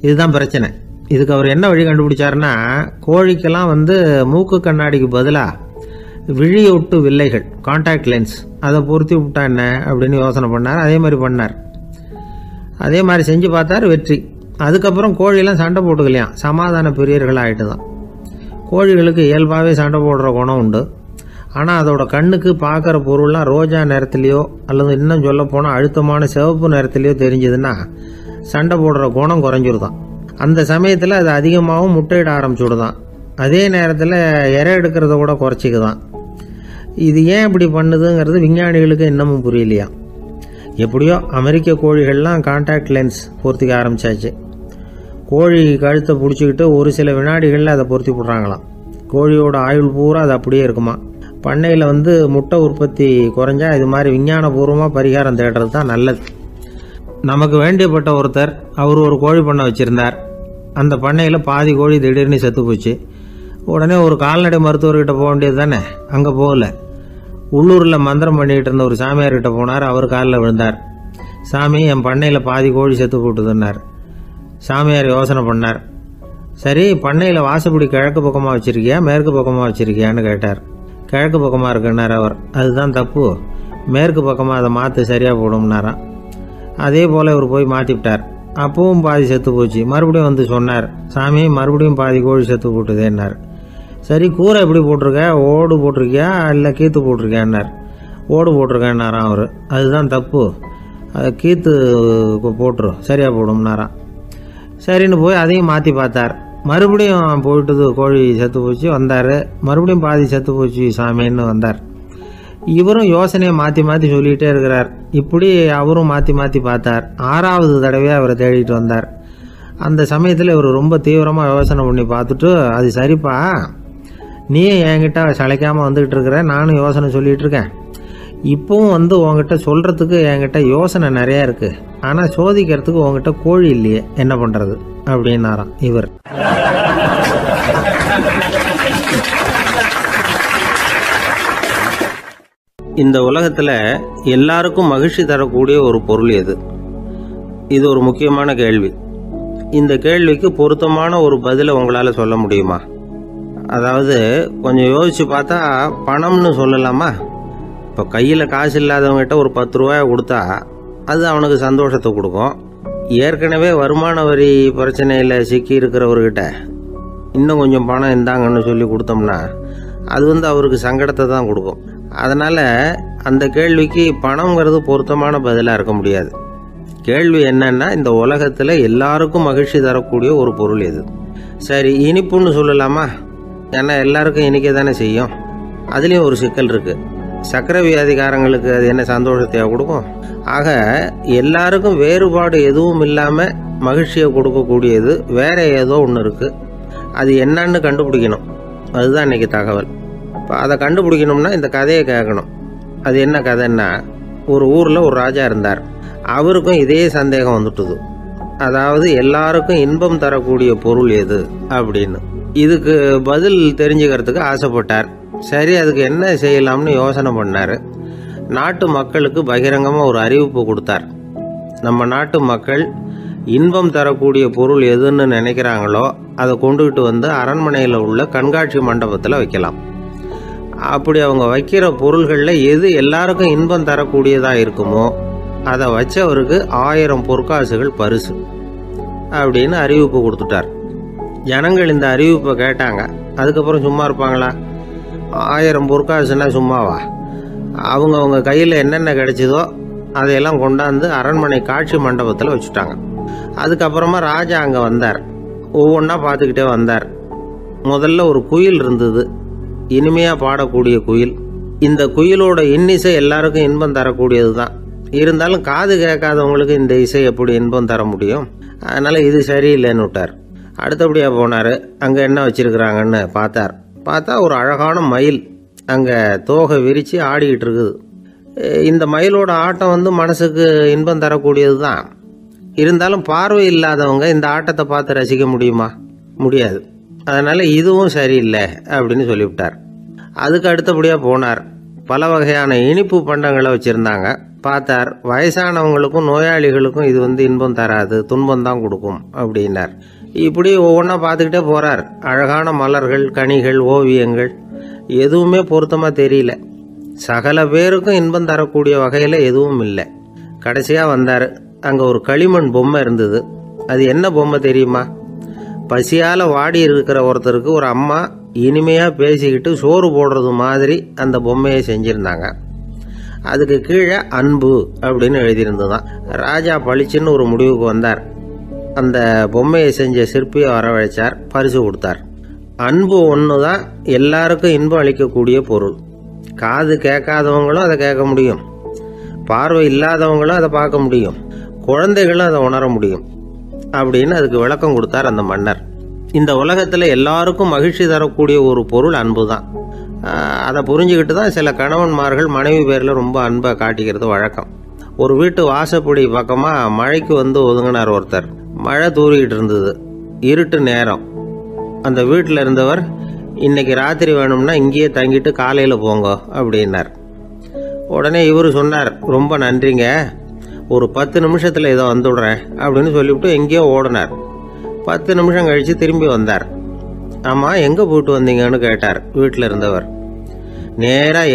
இதுதான் பிரச்சனை. இதுக்கு அவர் என்ன வழி கண்டுபிடிச்சாருன்னா, கோழிக்கெல்லாம் மூக்கு கண்ணாடிக்கு பதிலாக விழியொட்டு வில்லைகள், கான்டாக்ட் லென்ஸ், அதை பொருத்தி விட்டா என்ன அப்படின்னு யோசனை பண்ணார். அதே மாதிரி பண்ணார். அதே மாதிரி செஞ்சு பார்த்தார், வெற்றி. அதுக்கப்புறம் கோழியெல்லாம் சண்டை போட்டுக்கலையாம், சமாதான பிரியர்கள் ஆகிட்டு தான். கோழிகளுக்கு இயல்பாகவே சண்டை போடுற குணம் உண்டு. ஆனால் அதோட கண்ணுக்கு பார்க்குற பொருள்லாம் ரோஜா நிறத்துலையோ அல்லது இன்னும் சொல்ல போனால் அழுத்தமான சிவப்பு நிறத்துலையோ தெரிஞ்சதுன்னா சண்டை போடுற குணம் குறைஞ்சிருதான். அந்த சமயத்தில் அது அதிகமாகவும் முட்டையிட ஆரம்பிச்சுடுதான். அதே நேரத்தில் இறை எடுக்கிறத கூட குறைச்சிக்குதான். இது ஏன் இப்படி பண்ணுதுங்கிறது விஞ்ஞானிகளுக்கு இன்னமும் புரியலையா. எப்படியோ அமெரிக்க கோழிகள்லாம் கான்டாக்ட் லென்ஸ் பொருத்திக்க ஆரம்பித்தாச்சு. கோழி கழுத்தை பிடிச்சிக்கிட்டு ஒரு சில வினாடிகளில் அதை பொருத்தி போடுறாங்களாம். கோழியோட ஆயுள் பூரா அது அப்படியே இருக்குமா. பண்ணையில் முட்டை உற்பத்தி குறைஞ்சா இது மாதிரி விஞ்ஞானபூர்வமாக பரிகாரம் தேடுறது தான் நல்லது. நமக்கு வேண்டியப்பட்ட ஒருத்தர், அவர் ஒரு கோழி பண்ணை வச்சுருந்தார். அந்த பண்ணையில் பாதி கோழி திடீர்னு செத்து போச்சு. உடனே ஒரு கால்நடை மருத்துவர்கிட்ட போக வேண்டியது தானே, அங்கே போகல. உள்ளூரில் மந்திரம் பண்ணிகிட்டு இருந்த ஒரு சாமியார்கிட்ட போனார். அவர் காலில் விழுந்தார். சாமி, என் பண்ணையில் பாதி கோழி செத்து போட்டுதுன்னார். சாமியார் யோசனை பண்ணார். சரி, பண்ணையில் வாசப்படி கிழக்கு பக்கமாக வச்சுருக்கியா மேற்கு பக்கமாக வச்சுருக்கியான்னு கேட்டார். கிழக்கு பக்கமாக இருக்குன்னார் அவர். அதுதான் தப்பு, மேற்கு பக்கமாக அதை மாற்று சரியாக போடும்னாராம். அதே போல் இவர் போய் மாற்றிவிட்டார். அப்பவும் பாதி செத்து போச்சு. மறுபடியும் சொன்னார், சாமி மறுபடியும் பாதி கோழி செத்து போட்டுதேன்னார். சரி, கூரை எப்படி போட்டிருக்க, ஓடு போட்டிருக்கியா இல்லை கீத்து போட்டிருக்கியான்னார். ஓடு போட்டிருக்கேன்னாராம் அவர். அதுதான் தப்பு, அதை கீத்து போட்டுரும் சரியாக போடும்னாராம். சரின்னு போய் அதையும் மாற்றி பார்த்தார். மறுபடியும் போயிட்டது, கோழி செத்து போச்சு. வந்தார், மறுபடியும் பாதி செத்து போச்சு சாமின்னு வந்தார். இவரும் யோசனையை மாற்றி மாற்றி சொல்லிகிட்டே இருக்கிறார். இப்படி அவரும் மாற்றி மாற்றி பார்த்தார். 6வது தடவையாக அவரை தேடிட்டு வந்தார். அந்த சமயத்தில் இவர் ரொம்ப தீவிரமாக யோசனை பண்ணி பார்த்துட்டு, அது சரிப்பா, நீ என்கிட்ட சளைக்காமல் வந்துக்கிட்டு இருக்கிற, நானும் யோசனை சொல்லிகிட்டு இருக்கேன். இப்போவும் உங்ககிட்ட சொல்கிறதுக்கு என்கிட்ட யோசனை நிறையா இருக்குது, ஆனால் சோதிக்கிறதுக்கு உங்ககிட்ட கோழி இல்லையே, என்ன பண்ணுறது அப்படின்னாராம் இவர். இந்த உலகத்தில் எல்லாருக்கும் மகிழ்ச்சி தரக்கூடிய ஒரு பொருள் எது? இது ஒரு முக்கியமான கேள்வி. இந்த கேள்விக்கு பொருத்தமான ஒரு பதிலை உங்களால் சொல்ல முடியுமா? அதாவது கொஞ்சம் யோசித்து பார்த்தா பணம்னு சொல்லலாமா? இப்போ கையில் காசு இல்லாதவங்ககிட்ட ஒரு 10 ரூபாயை கொடுத்தா அது அவனுக்கு சந்தோஷத்தை கொடுக்கும். ஏற்கனவே வருமான வரி பிரச்சனையில் சிக்கி இருக்கிறவர்கிட்ட இன்னும் கொஞ்சம் பணம் இருந்தாங்கன்னு சொல்லி கொடுத்தோம்னா அது அவருக்கு சங்கடத்தை தான் கொடுக்கும். அதனால் அந்த கேள்விக்கு பணங்கிறது பொருத்தமான பதிலாக இருக்க முடியாது. கேள்வி என்னன்னா, இந்த உலகத்தில் எல்லாருக்கும் மகிழ்ச்சி தரக்கூடிய ஒரு பொருள் எது? சரி, இனிப்புன்னு சொல்லலாமா? ஏன்னா எல்லாருக்கும் இனிக்க தானே செய்யும். அதுலேயும் ஒரு சிக்கல் இருக்குது. சர்க்கரை வியாதிக்காரங்களுக்கு அது என்ன சந்தோஷத்தையாக கொடுக்கும்? ஆக எல்லாருக்கும் வேறுபாடு எதுவும் இல்லாமல் மகிழ்ச்சியை கொடுக்கக்கூடியது வேற ஏதோ ஒன்று இருக்குது. அது என்னன்னு கண்டுபிடிக்கணும். அதுதான் இன்றைக்கி தகவல். இப்போ அதை கண்டுபிடிக்கணும்னா இந்த கதையை கேட்கணும். அது என்ன கதைன்னா, ஒரு ஊரில் ஒரு ராஜா இருந்தார். அவருக்கும் இதே சந்தேகம் வந்துட்டுது. அதாவது எல்லாருக்கும் இன்பம் தரக்கூடிய பொருள் எது அப்படின்னு. இதுக்கு பதில் தெரிஞ்சுக்கிறதுக்கு ஆசைப்பட்டார். சரி, அதுக்கு என்ன செய்யலாம்னு யோசனை பண்ணார். நாட்டு மக்களுக்கு பகிரங்கமாக ஒரு அறிவிப்பு கொடுத்தார். நம்ம நாட்டு மக்கள் இன்பம் தரக்கூடிய பொருள் எதுன்னு நினைக்கிறாங்களோ அதை கொண்டுகிட்டு வந்து அரண்மனையில் உள்ள கண்காட்சி மண்டபத்தில் வைக்கலாம். அப்படி அவங்க வைக்கிற பொருள்களில் எது எல்லாருக்கும் இன்பம் தரக்கூடியதாக இருக்குமோ அதை வச்சவருக்கு 1000 பொற்காசுகள் பரிசு அப்படின்னு அறிவிப்பு கொடுத்துட்டார். ஜனங்கள் இந்த அறிவிப்பை கேட்டாங்க. அதுக்கப்புறம் சும்மா இருப்பாங்களா? 1000 பொற்காசுன்னா சும்மாவா? அவங்க கையில் என்னென்ன கிடைச்சதோ அதையெல்லாம் கொண்டாந்து அரண்மனை காட்சி மண்டபத்தில் வச்சுட்டாங்க. அதுக்கப்புறமா ராஜா அங்கே வந்தார். ஒவ்வொன்றா பார்த்துக்கிட்டே வந்தார். முதல்ல ஒரு குயில் இருந்தது, இனிமையாக பாடக்கூடிய குயில். இந்த குயிலோட இன்னிசை எல்லாருக்கும் இன்பம் தரக்கூடியது தான். இருந்தாலும் காது கேட்காதவங்களுக்கு இந்த இசை எப்படி இன்பம் தர முடியும்? அதனால் இது சரியில்லைன்னு விட்டார். அடுத்தபடியாக போனார். அங்கே என்ன வச்சுருக்குறாங்கன்னு பார்த்தா ஒரு அழகான மயில் அங்கே தோகை விரித்து ஆடிக்கிட்டு இருக்குது. இந்த மயிலோட ஆட்டம் மனசுக்கு இன்பம் தரக்கூடியது தான். இருந்தாலும் பார்வை இல்லாதவங்க இந்த ஆட்டத்தை பார்த்து ரசிக்க முடியுமா? முடியாது. அதனால் இதுவும் சரியில்லை அப்படின்னு சொல்லிவிட்டார். அதுக்கு அடுத்தபடியாக போனார். பல வகையான இனிப்பு பண்டங்களை வச்சுருந்தாங்க. பார்த்தார், வயசானவங்களுக்கும் நோயாளிகளுக்கும் இது இன்பம் தராது, துன்பம் தான் கொடுக்கும் அப்படின்னார். இப்படி ஒவ்வொன்றா பார்த்துக்கிட்டே போகிறார். அழகான மலர்கள், கனிகள், ஓவியங்கள் எதுவுமே பொருத்தமாக தெரியல. சகல பேருக்கும் இன்பம் தரக்கூடிய வகையில் எதுவும் இல்லை. கடைசியாக வந்தார். அங்கே ஒரு களிமண் பொம்மை இருந்தது. அது என்ன பொம்மை தெரியுமா? பசியால் வாடி இருக்கிற ஒருத்தருக்கு ஒரு அம்மா இனிமையாக பேசிக்கிட்டு சோறு போடுறது மாதிரி அந்த பொம்மையை செஞ்சுருந்தாங்க. அதுக்கு கீழே அன்பு அப்படின்னு எழுதியிருந்ததுதான். ராஜா பளிச்சுன்னு ஒரு முடிவுக்கு வந்தார். அந்த பொம்மையை செஞ்ச சிற்பியை வரவழைச்சார், பரிசு கொடுத்தார். அன்பு ஒன்று தான் எல்லாருக்கும் இன்பம் அளிக்கக்கூடிய பொருள். காது கேட்காதவங்களும் அதை கேட்க முடியும், பார்வை இல்லாதவங்களும் அதை பார்க்க முடியும், குழந்தைகளும் அதை உணர முடியும் அப்படின்னு அதுக்கு விளக்கம் கொடுத்தார் அந்த மன்னர். இந்த உலகத்தில் எல்லாருக்கும் மகிழ்ச்சி தரக்கூடிய ஒரு பொருள் அன்பு தான். அதை புரிஞ்சுக்கிட்டு தான் சில கணவன்மார்கள் மனைவி பேரில் ரொம்ப அன்பை காட்டிக்கிறது வழக்கம். ஒரு வீட்டு வாசப்படி பக்கமாக மழைக்கு ஒதுங்கினார் ஒருத்தர். மழை தூரிக்கிட்டு இருந்தது, இருட்டு நேரம். அந்த வீட்டில் இருந்தவர், இன்னைக்கு ராத்திரி வேணும்னா இங்கேயே தங்கிட்டு காலையில் போங்க அப்படின்னார். உடனே இவர் சொன்னார், ரொம்ப நன்றிங்க, ஒரு 10 நிமிஷத்தில் இதை வந்துடுறேன் அப்படின்னு சொல்லிவிட்டு எங்கேயோ ஓடினார். 10 நிமிஷம் கழித்து திரும்பி வந்தார். ஆமாம், எங்கே போயிட்டு வந்தீங்கன்னு கேட்டார் வீட்டில் இருந்தவர். நேராக